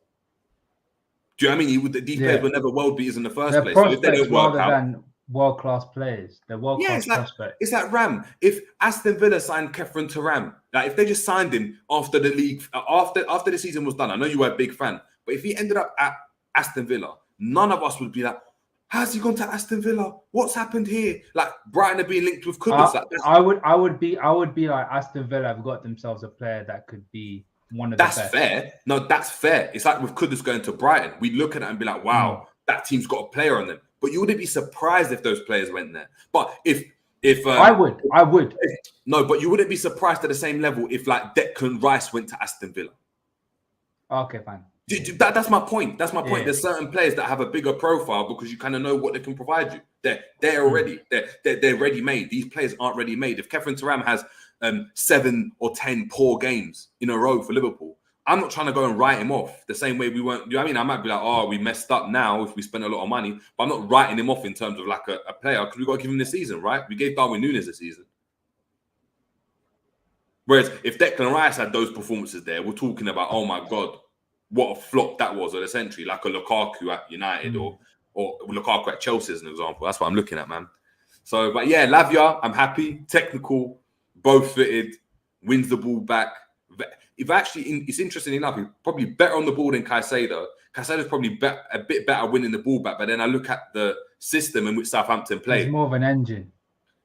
Speaker 4: Do you know what I mean? These players were never world beaters in the first place. So if they don't work out,
Speaker 2: than world-class players. They're world-class prospects.
Speaker 4: It's like Ram. If Aston Villa signed Khephren Thuram, like if they just signed him after the league, after the season was done, I know you were a big fan, but if he ended up at Aston Villa, none of us would be like, How's he gone to Aston Villa? What's happened here? Like Brighton are being linked with Kudus.
Speaker 2: I would be like Aston Villa have got themselves a player that could be one of the best.
Speaker 4: That's fair. No, that's fair. It's like with Kudus going to Brighton. We look at it and be like, wow, that team's got a player on them. But you wouldn't be surprised if those players went there. But if
Speaker 2: I would.
Speaker 4: No, but you wouldn't be surprised at the same level if like Declan Rice went to Aston Villa.
Speaker 2: Okay, fine.
Speaker 4: That's my point. That's my point. Yeah. There's certain players that have a bigger profile because you kind of know what they can provide you. They're already they're ready made. These players aren't ready made. If Khephren Thuram has 7 or 10 poor games in a row for Liverpool, I'm not trying to go and write him off the same way we weren't. You know what I mean? I might be like, oh, we messed up now if we spend a lot of money, but I'm not writing him off in terms of like a player because we got to give him the season, right? We gave Darwin Núñez a season. Whereas if Declan Rice had those performances there, we're talking about, oh my God, what a flop that was of the century, like a Lukaku at United or Lukaku at Chelsea as an example. That's what I'm looking at, man. So, but yeah, Lavia, I'm happy. Technical, both fitted, wins the ball back. If actually, it's interesting enough, he's probably better on the ball than Caicedo. Caicedo's probably a bit better winning the ball back, but then I look at the system in which Southampton play.
Speaker 2: He's more of an engine.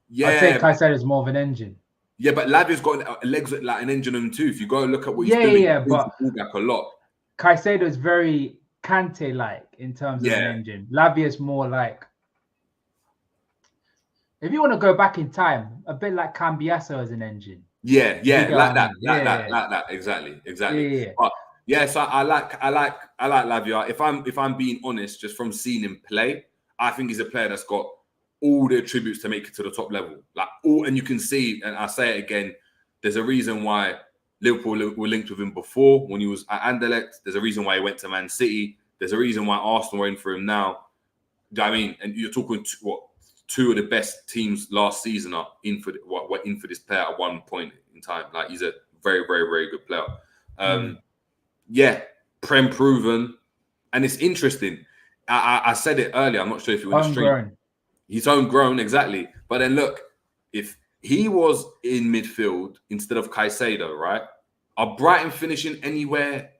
Speaker 4: Yeah.
Speaker 2: I'd say Caicedo's more of an engine.
Speaker 4: Yeah, but Lavia's got legs like an engine on him too. If you go and look at what he's doing, he wins the ball back a lot.
Speaker 2: Caicedo is very Kante-like in terms of an engine. Lavia is more like, if you want to go back in time, a bit like Cambiasso as an engine.
Speaker 4: Yeah, like that. Exactly. Yeah. But yeah, so I like Lavia. If I'm being honest, just from seeing him play, I think he's a player that's got all the attributes to make it to the top level. And you can see, and I say it again, there's a reason why Liverpool were linked with him before when he was at Anderlecht. There's a reason why he went to Man City. There's a reason why Arsenal were in for him now. Do you know what I mean? And you're talking two of the best teams last season are in for this player at one point in time. Like he's a very, very, very good player. Yeah, Prem proven, and it's interesting. I said it earlier. I'm not sure if you were in the stream. He's homegrown, exactly. But then look, if he was in midfield instead of Caicedo, right? Are Brighton finishing anywhere?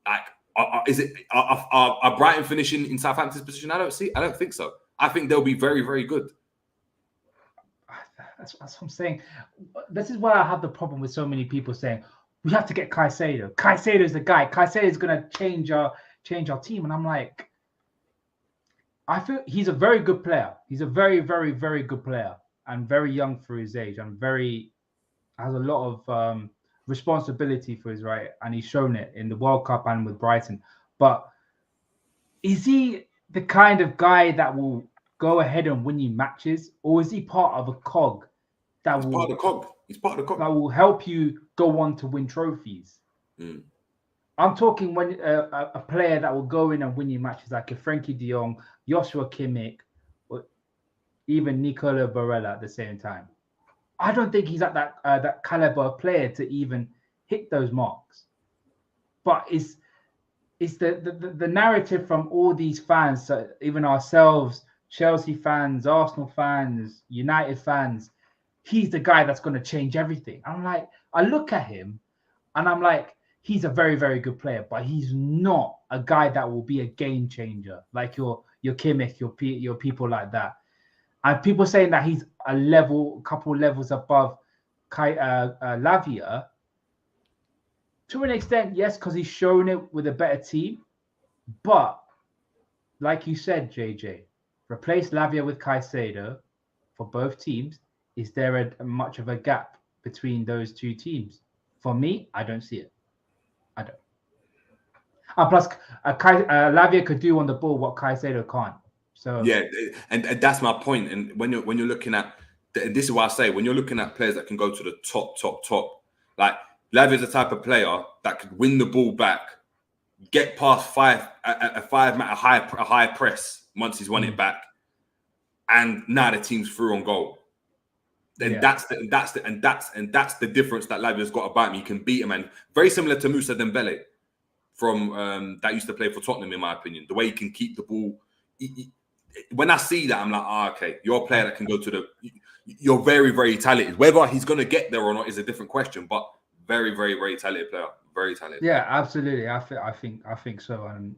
Speaker 4: Like, are Brighton finishing in Southampton's position? I don't think so. I think they'll be very, very good.
Speaker 2: That's what I'm saying. This is why I have the problem with so many people saying we have to get Caicedo. Caicedo is the guy. Caicedo is going to change our team, and I'm like, I feel he's a very good player. He's a very, very, very good player, and very young for his age, and has a lot of responsibility for his right, and he's shown it in the World Cup and with Brighton. But is he the kind of guy that will go ahead and win you matches, or is he part of a cog that
Speaker 4: He's part of the cog
Speaker 2: that will help you go on to win trophies? I'm talking when a player that will go in and win you matches like a Frankie de Jong, Joshua Kimmich, or even Nicola Barella at the same time. I don't think he's at that caliber of player to even hit those marks. But it's the narrative from all these fans, so even ourselves, Chelsea fans, Arsenal fans, United fans, he's the guy that's going to change everything. I'm like, I look at him and I'm like, he's a very, very good player, but he's not a guy that will be a game changer like your Kimmich, your people like that. And people saying that he's a couple levels above Lavia. To an extent, yes, because he's shown it with a better team. But like you said, JJ, replace Lavia with Caicedo for both teams. Is there much of a gap between those two teams? For me, I don't see it. I don't. Plus, Lavia could do on the ball what Caicedo can't. So
Speaker 4: yeah, and that's my point. And when you're looking at this is what I say, when you're looking at players that can go to the top, like Lavia is the type of player that could win the ball back, get past a high press once he's won it back, and now the team's through on goal. Then that's the difference that Lavia's got about him. He can beat him, and very similar to Moussa Dembele from that used to play for Tottenham, in my opinion. The way he can keep the ball. When I see that, I'm like, okay, you're a player that can go to you're very, very talented. Whether he's going to get there or not is a different question, but very, very, very talented player. Very talented.
Speaker 2: Yeah, absolutely. I think so. And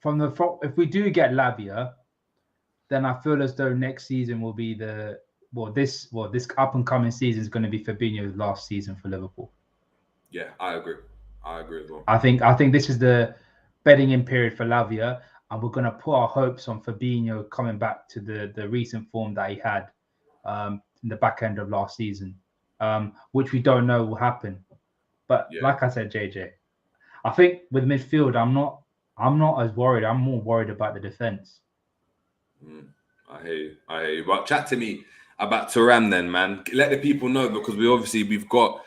Speaker 2: if we do get Lavia, then I feel as though next season will be this up and coming season is going to be Fabinho's last season for Liverpool.
Speaker 4: Yeah, I agree as well.
Speaker 2: I think this is the bedding in period for Lavia, and we're going to put our hopes on Fabinho coming back to the recent form that he had in the back end of last season, which we don't know will happen. But like I said, JJ, I think with midfield, I'm not as worried. I'm more worried about the defense.
Speaker 4: I hear you. But chat to me about Thuram then, man. Let the people know, because we've got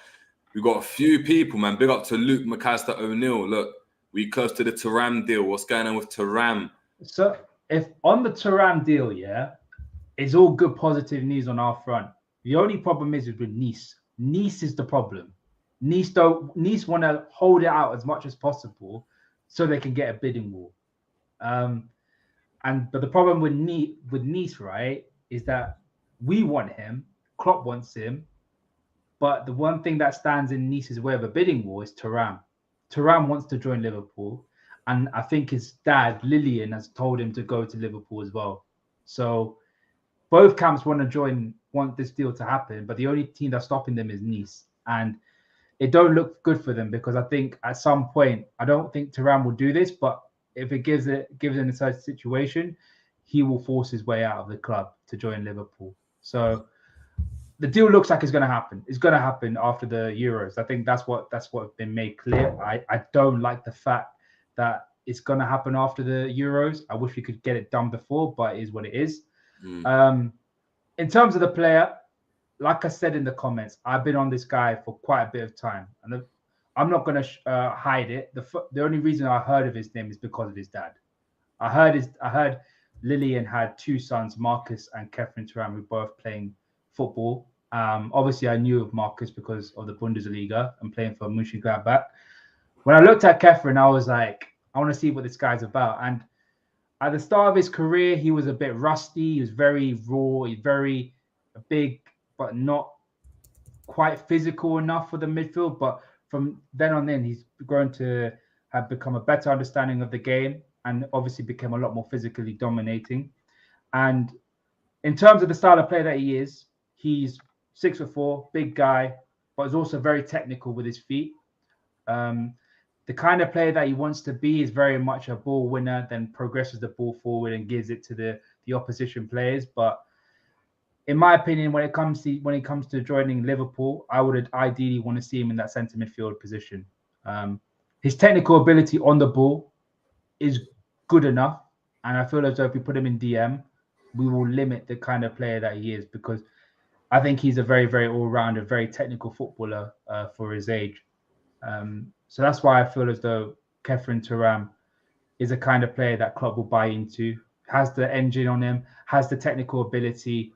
Speaker 4: a few people, man. Big up to Luke McAllister O'Neill. Look, we close to the Thuram deal. What's going on with Thuram?
Speaker 2: So if on the Thuram deal, it's all good positive news on our front. The only problem is with Nice. Nice is the problem. Nice want to hold it out as much as possible so they can get a bidding war. But the problem with Nice, right, is that we want him, Klopp wants him, but the one thing that stands in Nice's way of a bidding war is Thuram. Thuram wants to join Liverpool, and I think his dad, Lillian, has told him to go to Liverpool as well. So both camps want this deal to happen, but the only team that's stopping them is Nice. And it don't look good for them, because I think at some point, I don't think Thuram will do this, but if it gives him a such situation, he will force his way out of the club to join Liverpool. So the deal looks like it's going to happen. It's going to happen after the Euros. I think that's what's been made clear. I don't like the fact that it's going to happen after the Euros. I wish we could get it done before, but it is what it is. In terms of the player, like I said in the comments, I've been on this guy for quite a bit of time, and I'm not going to hide it. The only reason I heard of his name is because of his dad. I heard Lillian had two sons, Marcus and Khephren Thuram, who both playing football. Obviously, I knew of Marcus because of the Bundesliga and playing for Mönchengladbach. When I looked at Khephren, I was like, I want to see what this guy's about. And at the start of his career, he was a bit rusty. He was very raw. He's very big, but not quite physical enough for the midfield. But from then on in, he's grown to have become a better understanding of the game, and obviously became a lot more physically dominating. And in terms of the style of player that he is, he's 6'4", big guy, but is also very technical with his feet. The kind of player that he wants to be is very much a ball winner, then progresses the ball forward and gives it to the opposition players. But in my opinion, when it comes to joining Liverpool, I would ideally want to see him in that centre midfield position. His technical ability on the ball is good enough, and I feel as though if we put him in DM, we will limit the kind of player that he is, because I think he's a very, very all-rounder, very technical footballer for his age. So that's why I feel as though Khephren Thuram is a kind of player that Klopp will buy into, has the engine on him, has the technical ability,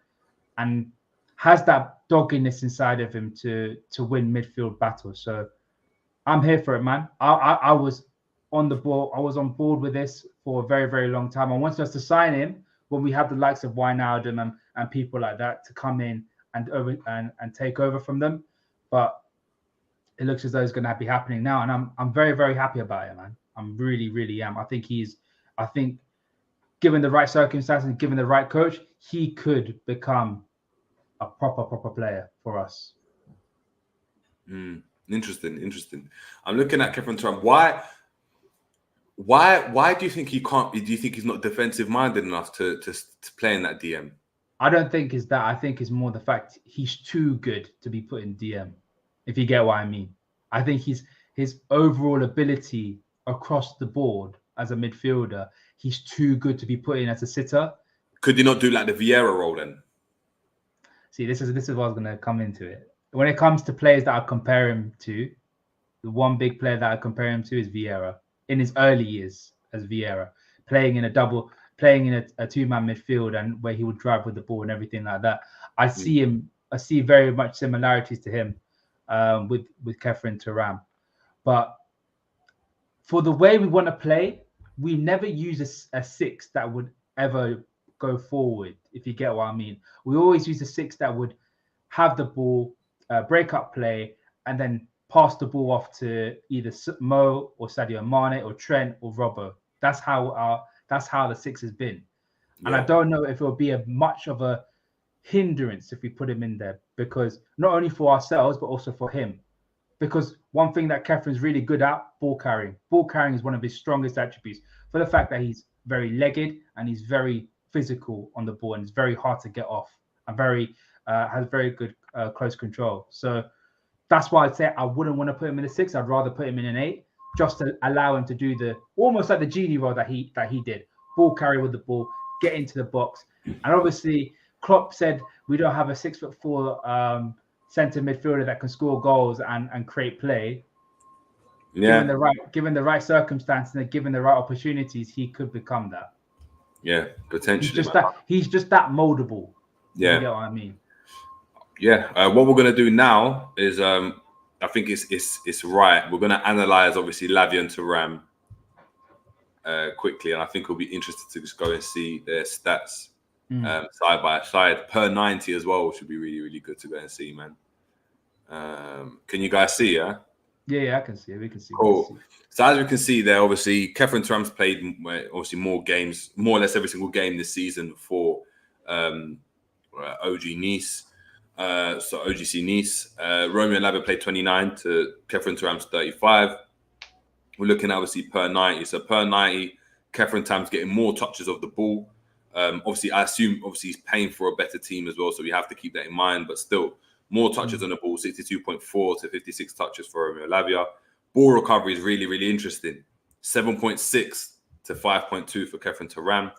Speaker 2: and has that doggedness inside of him to win midfield battles. So I'm here for it, man. I was on the ball. I was on board with this for a very, very long time. I wanted us to sign him when we have the likes of Wijnaldum and people like that to come in and take over from them. But it looks as though it's going to be happening now, and I'm very, very happy about it, man. I'm really, really am. I think given the right circumstances, given the right coach, he could become a proper player for us.
Speaker 4: Interesting. I'm looking at Khephren Thuram. Why do you think he can't? Do you think he's not defensive minded enough to play in that DM?
Speaker 2: I don't think it's that. I think it's more the fact he's too good to be put in DM, if you get what I mean. I think his overall ability across the board as a midfielder, he's too good to be put in as a sitter.
Speaker 4: Could you not do like the Vieira role then?
Speaker 2: See, this is what I was going to come into it. When it comes to players that I compare him to, the one big player that I compare him to is Vieira. In his early years as Vieira, playing in a two-man midfield, and where he would drive with the ball and everything like that. I see very much similarities to him with Khephren Thuram. But for the way we want to play, we never use a six that would ever go forward, if you get what I mean. We always use a six that would have the ball, break up play, and then pass the ball off to either Mo or Sadio Mane or Trent or Robbo. That's how the six has been. And I don't know if it will be much of a hindrance if we put him in there, because not only for ourselves, but also for him. Because one thing that Khephren is really good at, ball carrying. Ball carrying is one of his strongest attributes, for the fact that he's very legged and he's very physical on the ball, and it's very hard to get off, and has very good close control. So that's why I'd say I wouldn't want to put him in a 6. I'd rather put him in an 8, just to allow him to do the almost like the genie role that he did. Ball carry with the ball, get into the box. And obviously Klopp said we don't have a 6'4" centre midfielder that can score goals and create play. Yeah. Given the right circumstances and given the right opportunities, he could become that.
Speaker 4: Yeah, potentially.
Speaker 2: He's just that moldable.
Speaker 4: Yeah.
Speaker 2: You get what I mean?
Speaker 4: Yeah. What we're gonna do now is I think it's right. We're gonna analyze obviously Lavia and Thuram quickly, and I think we'll be interested to just go and see their stats side by side per 90 as well, which would be really, really good to go and see, man. Can you guys see?
Speaker 2: Yeah, I can see it. We can see.
Speaker 4: Cool. So as we can see there, obviously Khephren Thuram's played obviously more games, more or less every single game this season for OGC Nice. Romeo Lavia played 29 to Khephren Thuram's 35. We're looking at obviously per 90. So per 90, Khephren Thuram's getting more touches of the ball. Obviously, I assume he's paying for a better team as well, so we have to keep that in mind. But still, more touches on the ball, 62.4 to 56 touches for Romeo Lavia. Ball recovery is really, really interesting. 7.6 to 5.2 for Khephren Thuram.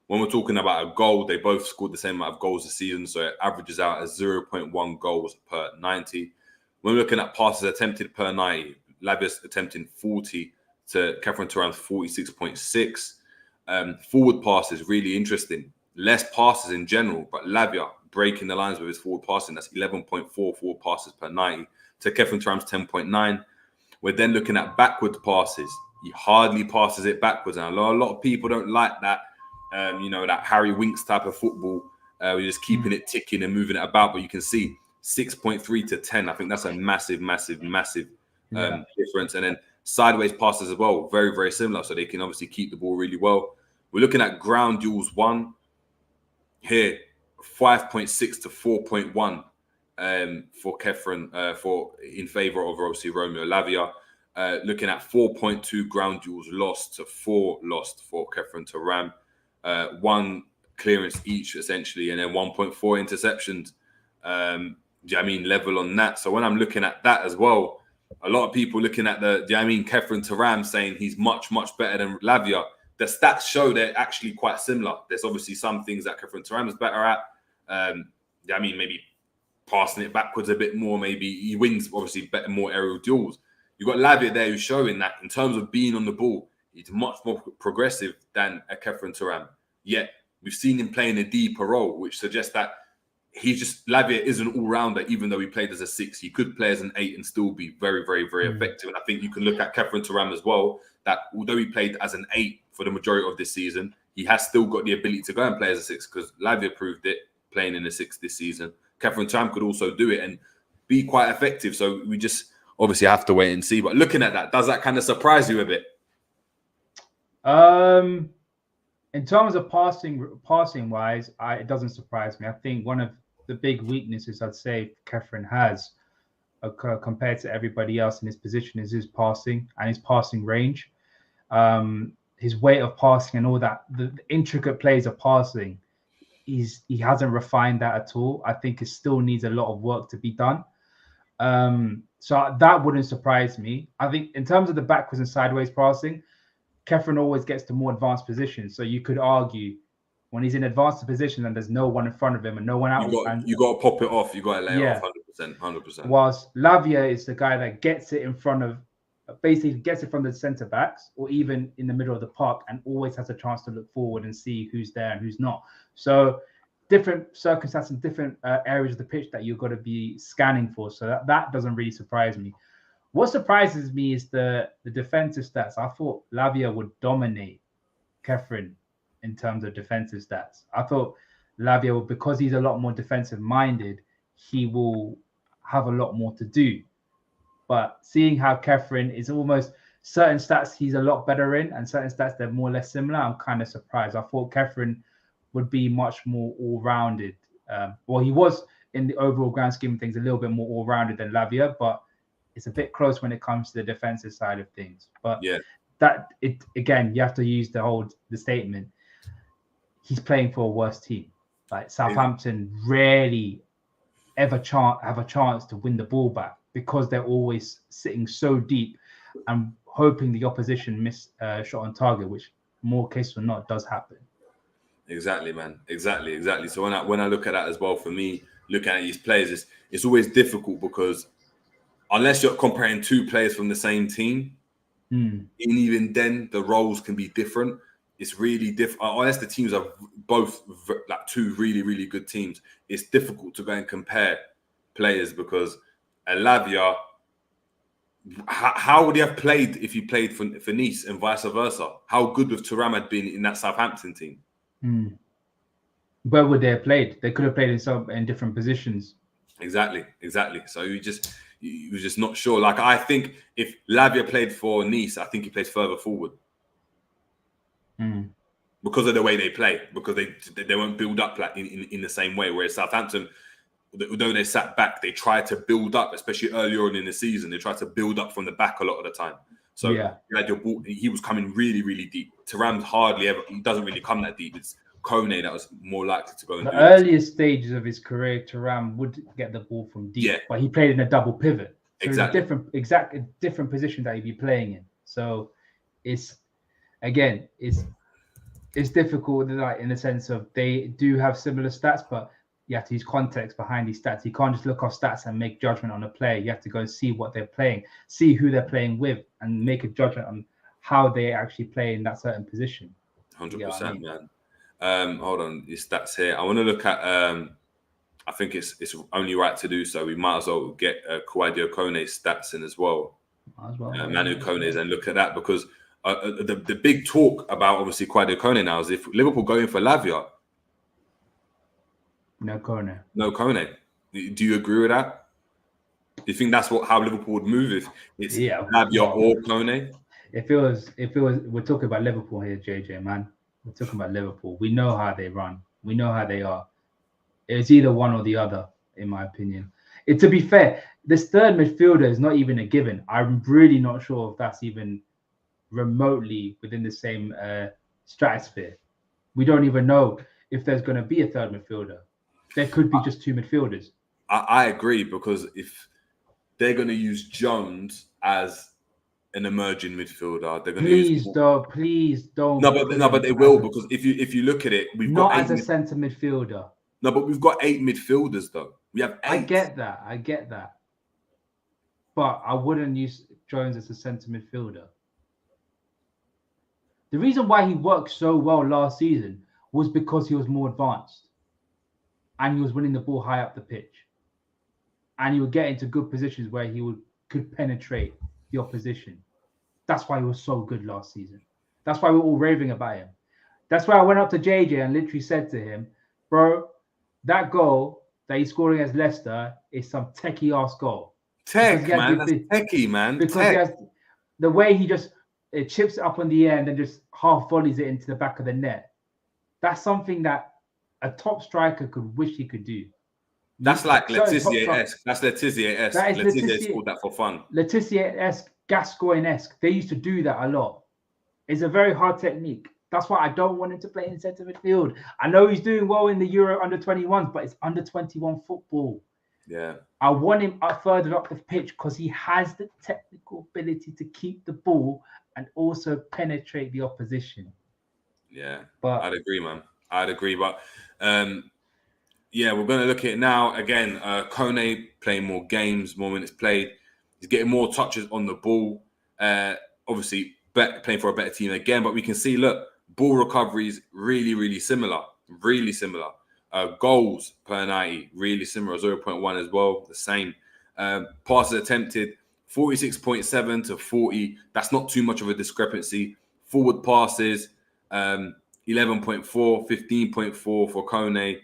Speaker 4: When we're talking about a goal, they both scored the same amount of goals this season, so it averages out as 0.1 goals per 90. When we're looking at passes attempted per 90, Lavia's attempting 40 to Khephren Thuram's 46.6. Forward passes, really interesting. Less passes in general, but Lavia breaking the lines with his forward passing. That's 11.4 forward passes per 90 to Khephren Thuram's 10.9. We're then looking at backwards passes. He hardly passes it backwards. And a lot of people don't like that, that Harry Winks type of football. We're just keeping it ticking and moving it about. But you can see 6.3 to 10. I think that's a massive difference. And then sideways passes as well, very, very similar. So they can obviously keep the ball really well. We're looking at ground duels won here, 5.6 to 4.1 for Khephren, in favour of obviously Romeo Lavia. Looking at 4.2 ground duels lost to 4 lost for Khephren Thuram. 1 clearance each essentially, and then 1.4 interceptions. Level on that. So when I'm looking at that as well, a lot of people looking at Khephren Thuram saying he's much, much better than Lavia. The stats show they're actually quite similar. There's obviously some things that Khephren Thuram is better at. Maybe passing it backwards a bit more. Maybe he wins, obviously, more aerial duels. You've got Lavia there who's showing that in terms of being on the ball, he's much more progressive than a Khephren Thuram. Yet, we've seen him playing a deeper role, which suggests that Lavia is an all-rounder, even though he played as a 6. He could play as an 8 and still be very, very, very effective. And I think you can look at Khephren Thuram as well, that although he played as an 8 for the majority of this season, he has still got the ability to go and play as a 6, because Lavia proved it playing in a 6 this season. Khephren Thuram could also do it and be quite effective. So we just obviously have to wait and see. But looking at that, does that kind of surprise you a bit?
Speaker 2: In terms of passing wise, it doesn't surprise me. I think one of the big weaknesses I'd say Khephren has compared to everybody else in his position is his passing and his passing range. His weight of passing and all that, the intricate plays of passing, he hasn't refined that at all. I think it still needs a lot of work to be done. So that wouldn't surprise me. I think in terms of the backwards and sideways passing, Khephren always gets to more advanced positions. So you could argue when he's in advanced position and there's no one in front of him and no one out.
Speaker 4: You got to pop it off. You got to lay it off 100%.
Speaker 2: Whilst Lavia is the guy that gets it in front of, basically gets it from the centre backs or even in the middle of the park and always has a chance to look forward and see who's there and who's not. So different circumstances and different areas of the pitch that you've got to be scanning for. So that doesn't really surprise me. What surprises me is the defensive stats. I thought Lavia would dominate Khephren in terms of defensive stats. I thought Lavia, because he's a lot more defensive minded, he will have a lot more to do. But seeing how Khephren is almost certain stats he's a lot better in and certain stats they're more or less similar, I'm kind of surprised. I thought Khephren would be much more all-rounded. Well, he was in the overall grand scheme of things a little bit more all-rounded than Lavia, but it's a bit close when it comes to the defensive side of things. But that it again, you have to use the statement. He's playing for a worse team. Like Southampton rarely ever have a chance to win the ball back because they're always sitting so deep and hoping the opposition miss shot on target, which more cases than not does happen.
Speaker 4: Exactly, man. Exactly. So when I look at that as well, for me, looking at these players, it's always difficult because unless you're comparing two players from the same team, and even then the roles can be different. It's really different. Unless the teams are both like two really, really good teams, it's difficult to go and compare players because Lavia, how would he have played if he played for Nice and vice versa? How good would Thuram had been in that Southampton team?
Speaker 2: Where would they have played? They could have played in different positions.
Speaker 4: Exactly. So you was just not sure. Like I think if Lavia played for Nice, I think he plays further forward. Because of the way they play, because they won't build up like in the same way. Whereas Southampton, although they sat back, they tried to build up, especially earlier on in the season. They tried to build up from the back a lot of the time. So you had your ball, he was coming really, really deep. Thuram's hardly ever, he doesn't really come that deep. It's Kone that was more likely to go and do
Speaker 2: the earliest stages of his career. Thuram would get the ball from deep, but he played in a double pivot. So
Speaker 4: exactly.
Speaker 2: It's a different position that he'd be playing in. So it's difficult, like in the sense of they do have similar stats, but you have to use context behind these stats. You can't just look off stats and make judgment on a player. You have to go and see what they're playing, see who they're playing with, and make a judgment on how they actually play in that certain position.
Speaker 4: 100%, man. Hold on, your stats here. I want to look at. I think it's only right to do so. We might as well get Kouadio Kone's stats in as well. Manu Kone's, and look at that because. The big talk about obviously Kouadio Kone now is if Liverpool go in for Lavia.
Speaker 2: No Kone.
Speaker 4: Do you agree with that? Do you think that's how Liverpool would move if it's Lavia or Kone?
Speaker 2: If it was, we're talking about Liverpool here, JJ, man. We're talking about Liverpool. We know how they run. We know how they are. It's either one or the other, in my opinion. To be fair, this third midfielder is not even a given. I'm really not sure if that's even remotely within the same stratosphere. We don't even know if there's going to be a third midfielder. There could be just two midfielders.
Speaker 4: I agree, because if they're going to use Jones as an emerging midfielder, they're going to use...
Speaker 2: Please don't.
Speaker 4: No, but they will, because if you look at it, we've
Speaker 2: not
Speaker 4: got
Speaker 2: as a centre midfielder.
Speaker 4: No, but we've got 8 midfielders though. We have 8.
Speaker 2: I get that. But I wouldn't use Jones as a centre midfielder. The reason why he worked so well last season was because he was more advanced and he was winning the ball high up the pitch. And he would get into good positions where he could penetrate the opposition. That's why he was so good last season. That's why we're all raving about him. That's why I went up to JJ and literally said to him, bro, that goal that he scored against Leicester is some techie-ass goal.
Speaker 4: Tech, man. That's techie, man.
Speaker 2: Because he has, the way he just... it chips it up on the end and just half volleys it into the back of the net. That's something that a top striker could wish he could do.
Speaker 4: That's like Letizia-esque. That's Letizia-esque. Letizia scored that for fun.
Speaker 2: Letizia-esque, Gascoigne-esque. They used to do that a lot. It's a very hard technique. That's why I don't want him to play in centre midfield. I know he's doing well in the Euro under-21s, but it's under-21 football.
Speaker 4: Yeah.
Speaker 2: I want him up further up the pitch because he has the technical ability to keep the ball and also penetrate the opposition.
Speaker 4: Yeah, but I'd agree, man. I'd agree, but yeah, we're going to look at it now. Again, Kone playing more games, more minutes played. He's getting more touches on the ball. Obviously, playing for a better team again, but we can see, look, ball recoveries really, really similar. Really similar. Goals per 90, really similar. 0.1 as well, the same. Passes attempted, 46.7 to 40. That's not too much of a discrepancy. Forward passes, 11.4, 15.4 for Kone.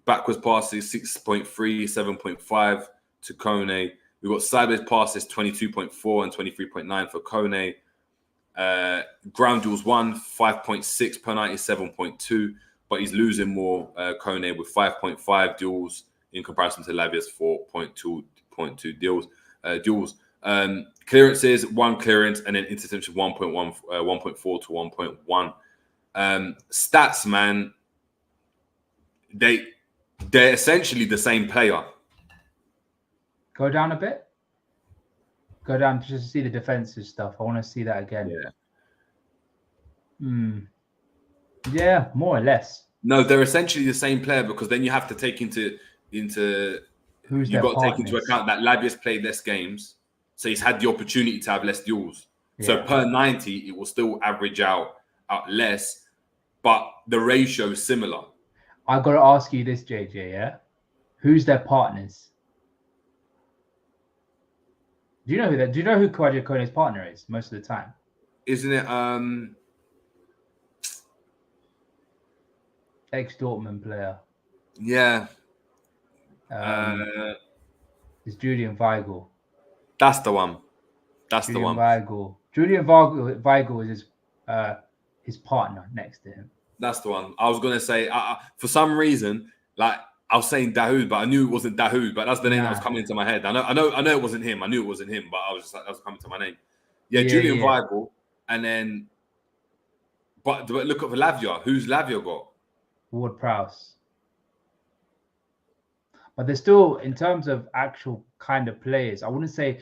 Speaker 4: Backwards passes, 6.3, 7.5 to Kone. We've got sideways passes, 22.4 and 23.9 for Kone. Ground duels 1, 5.6 per 90, 7.2. but he's losing more, Kone, with 5.5 duels in comparison to Lavia's 4.2 duels. Clearances, 1 clearance, and then interception 1.1, 1.4 to 1.1. Stats, man, they're essentially the same player.
Speaker 2: Go down a bit. Go down just to see the defensive stuff. I want to see that again.
Speaker 4: Yeah.
Speaker 2: Yeah, more or less.
Speaker 4: No, they're essentially the same player, because then you have to take into
Speaker 2: who's
Speaker 4: you've got to take
Speaker 2: partners.
Speaker 4: into account that Lavia's played less games, so he's had the opportunity to have less duels.
Speaker 2: Yeah.
Speaker 4: So per 90, it will still average out less, but the ratio is similar.
Speaker 2: I got to ask you this, JJ. Yeah, who's their partners? Do you know who that? Do you know who Kwadwo Kone's partner is most of the time?
Speaker 4: Isn't it?
Speaker 2: Ex-Dortmund player.
Speaker 4: Yeah.
Speaker 2: It's Julian Weigl.
Speaker 4: That's the one. Julian
Speaker 2: Weigl is his partner next to him.
Speaker 4: That's the one. I was gonna say, for some reason, like I was saying Dahoud, but I knew it wasn't Dahoud. But that's the name that was coming into my head. I know it wasn't him. I knew it wasn't him, but I was just like, that was coming to my name. Yeah, Julian Weigl, and then, but look at Lavia. Who's Lavia got?
Speaker 2: Ward-Prowse. But they're still, in terms of actual kind of players, I'll say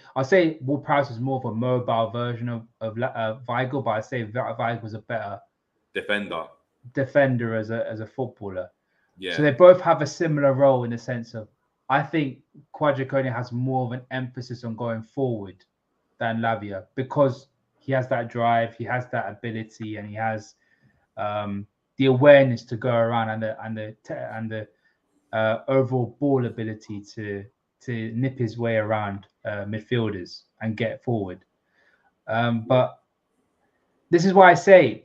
Speaker 2: Ward-Prowse is more of a mobile version of Weigl, but I say Weigl was a better defender as a footballer.
Speaker 4: Yeah.
Speaker 2: So they both have a similar role in the sense of, I think Kwadwo Kone has more of an emphasis on going forward than Lavia, because he has that drive, he has that ability, and he has the awareness to go around and the overall ball ability to nip his way around midfielders and get forward. But this is why I say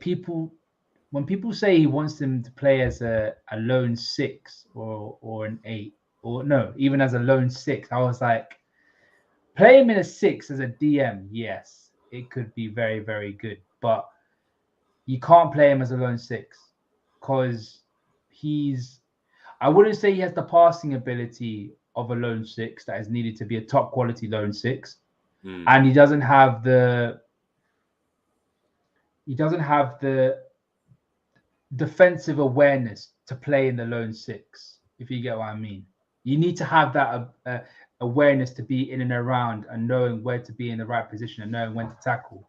Speaker 2: when people say he wants them to play as a lone 6 or an 8, or no, even as a lone 6, I was like, play him in a 6 as a DM. Yes, it could be very, very good, but you can't play him as a lone 6 because I wouldn't say he has the passing ability of a lone 6 that is needed to be a top quality lone 6. And he doesn't have the defensive awareness to play in the lone 6, if you get what I mean. You need to have that awareness to be in and around and knowing where to be in the right position and knowing when to tackle.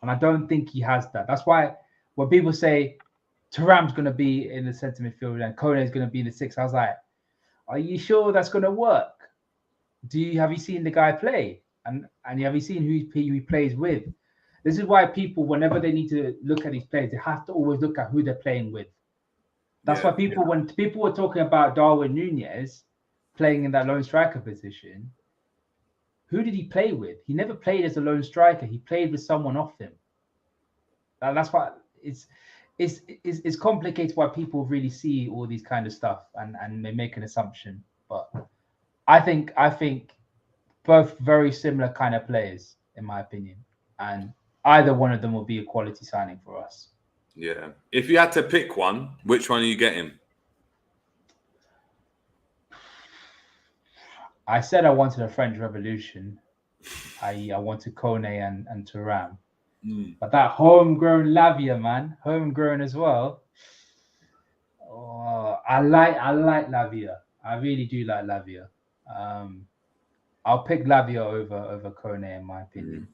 Speaker 2: And I don't think he has that. That's why when people say Thuram's going to be in the centre midfield and Kone is going to be in the 6, I was like, are you sure that's going to work? Have you seen the guy play? And have you seen who he plays with? This is why people, whenever they need to look at these players, they have to always look at who they're playing with. That's why when people were talking about Darwin Núñez playing in that lone striker position, who did he play with? He never played as a lone striker. He played with someone off him. That's why it's complicated why people really see all these kind of stuff and they make an assumption. But I think both very similar kind of players, in my opinion. And either one of them will be a quality signing for us.
Speaker 4: Yeah. If you had to pick one, which one are you getting?
Speaker 2: I said I wanted a French Revolution. I wanted Kone and Thuram. But that homegrown Lavia, man, homegrown as well. Oh, I like Lavia. I really do like Lavia. I'll pick Lavia over Kone, in my opinion.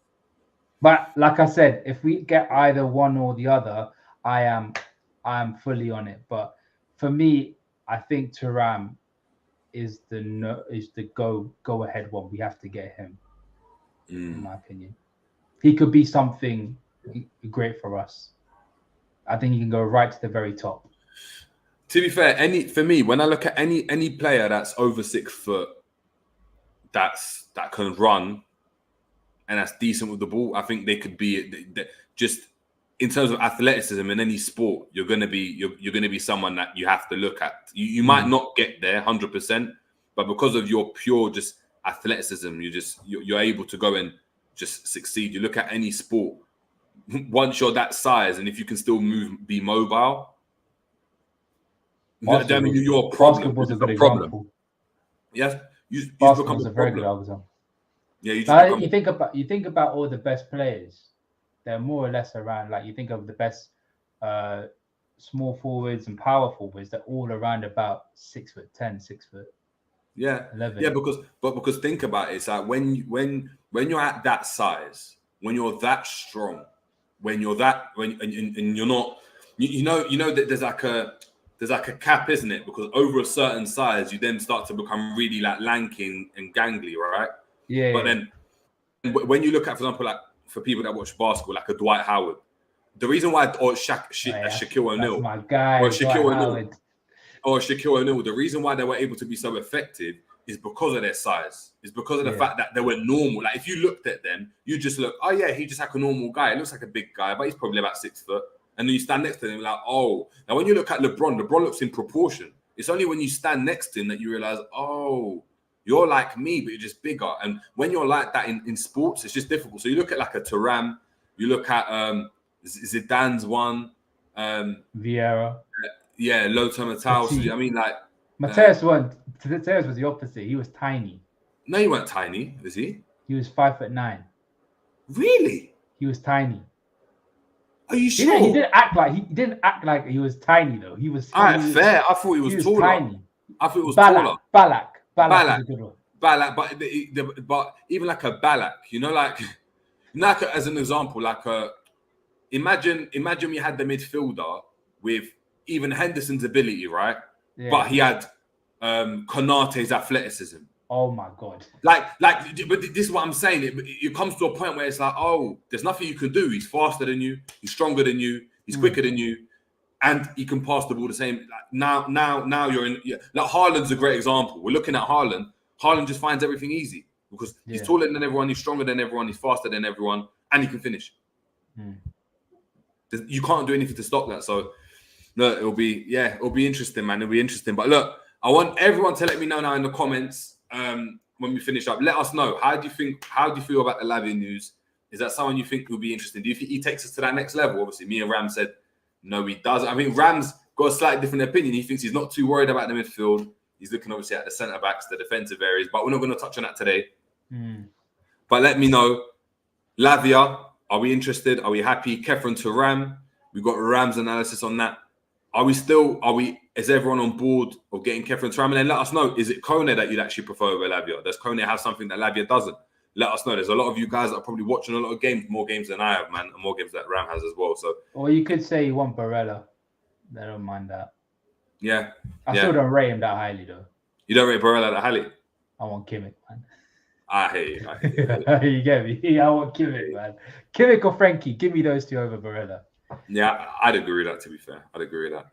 Speaker 2: But like I said, if we get either one or the other, I am fully on it. But for me, I think Thuram is the go ahead one. We have to get him, in my opinion. He could be something great for us. I think he can go right to the very top.
Speaker 4: To be fair, for me, when I look at any player that's over 6 foot, that can run and that's decent with the ball, I think they could be just in terms of athleticism in any sport. You're gonna be someone that you have to look at. You might not get there 100%, but because of your pure just athleticism, you're able to go and just succeed. You look at any sport, once you're that size, and if you can still be mobile, I mean, you're a problem.
Speaker 2: Basketball's a good
Speaker 4: problem.
Speaker 2: example.
Speaker 4: Yes, you become
Speaker 2: Basketball's a very good example.
Speaker 4: Yeah, you
Speaker 2: think about all the best players. They're more or less around, like, you think of the best small forwards and power forwards. They're all around about 6'10", 6'11".
Speaker 4: Yeah, because think about it. It's like when you're at that size, when you're that strong, when you're not, you know that there's like a cap, isn't it? Because over a certain size, you then start to become really like lanky and gangly, right?
Speaker 2: Yeah.
Speaker 4: But then when you look at, for example, like for people that watch basketball, like a Dwight Howard, the reason why, or Shaquille O'Neal,
Speaker 2: my guy,
Speaker 4: or Shaquille O'Neal, the reason why they were able to be so effective is because of their size. It's because of the fact that they were normal. Like if you looked at them, you just look, oh yeah, he's just like a normal guy. It looks like a big guy, but he's probably about 6 foot. And then you stand next to him, like, oh. Now when you look at LeBron looks in proportion. It's only when you stand next to him that you realize, oh, you're like me, but you're just bigger. And when you're like that in sports, it's just difficult. So you look at like a Thuram, you look at Zidane's one,
Speaker 2: Vieira.
Speaker 4: Yeah, Lothar Matthäus. So, I mean, like
Speaker 2: Matthäus was the opposite. He was tiny.
Speaker 4: No, he weren't tiny, was he?
Speaker 2: He was 5'9".
Speaker 4: Really?
Speaker 2: He was tiny.
Speaker 4: Are you sure?
Speaker 2: He didn't act like he was tiny though. He was.
Speaker 4: All right, fair. I thought he was taller.
Speaker 2: Tiny.
Speaker 4: I thought it was taller.
Speaker 2: Balak is a good one.
Speaker 4: Balak, but even like a Balak, like as an example, like imagine we had the midfielder with even Henderson's ability, right? Yeah. But he had Konate's athleticism.
Speaker 2: Oh my God!
Speaker 4: But this is what I'm saying. It comes to a point where it's like, oh, there's nothing you can do. He's faster than you. He's stronger than you. He's quicker than you, and he can pass the ball the same. Like now you're in. Yeah, like Haaland's a great example. We're looking at Haaland. Haaland just finds everything easy because he's taller than everyone. He's stronger than everyone. He's faster than everyone, and he can finish. You can't do anything to stop that. So, look, it'll be interesting, man. It'll be interesting. But look, I want everyone to let me know now in the comments. When we finish up, let us know. How do you feel about the Lavia news? Is that someone you think will be interesting? Do you think he takes us to that next level? Obviously, me and Ram said no, he doesn't. I mean, Ram's got a slightly different opinion. He thinks he's not too worried about the midfield. He's looking obviously at the centre backs, the defensive areas, but we're not going to touch on that today. But let me know, Lavia, are we interested? Are we happy? Khephren Thuram, we've got Ram's analysis on that. Is everyone on board of getting Khephren Thuram? And then let us know, is it Kone that you'd actually prefer over Lavia? Does Kone have something that Lavia doesn't? Let us know. There's a lot of you guys that are probably watching a lot of games, more games than I have, man, and more games that Ram has as well. So,
Speaker 2: or you could say you want Barella. I don't mind that.
Speaker 4: Yeah.
Speaker 2: I still don't rate him that highly, though.
Speaker 4: You don't rate Barella that highly?
Speaker 2: I want Kimmich, man.
Speaker 4: I hear you.
Speaker 2: You get me? I want Kimmich, man. Kimmich or Frankie, give me those two over Barella.
Speaker 4: Yeah, I'd agree with that, to be fair. I'd agree with that.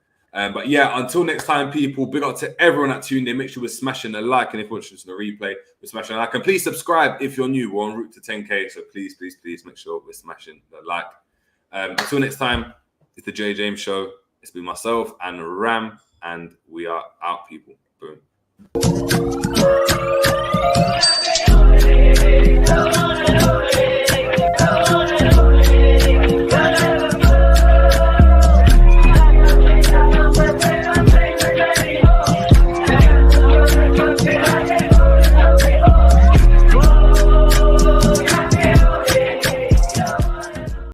Speaker 4: But yeah, until next time, people, big up to everyone that tuned in. Make sure we're smashing the like, and if you're watching this on the replay, we're smashing the like. And please subscribe if you're new. We're en route to 10K, so please make sure we're smashing the like. Until next time, it's the J James Show. It's been myself and Ram, and we are out, people. Boom.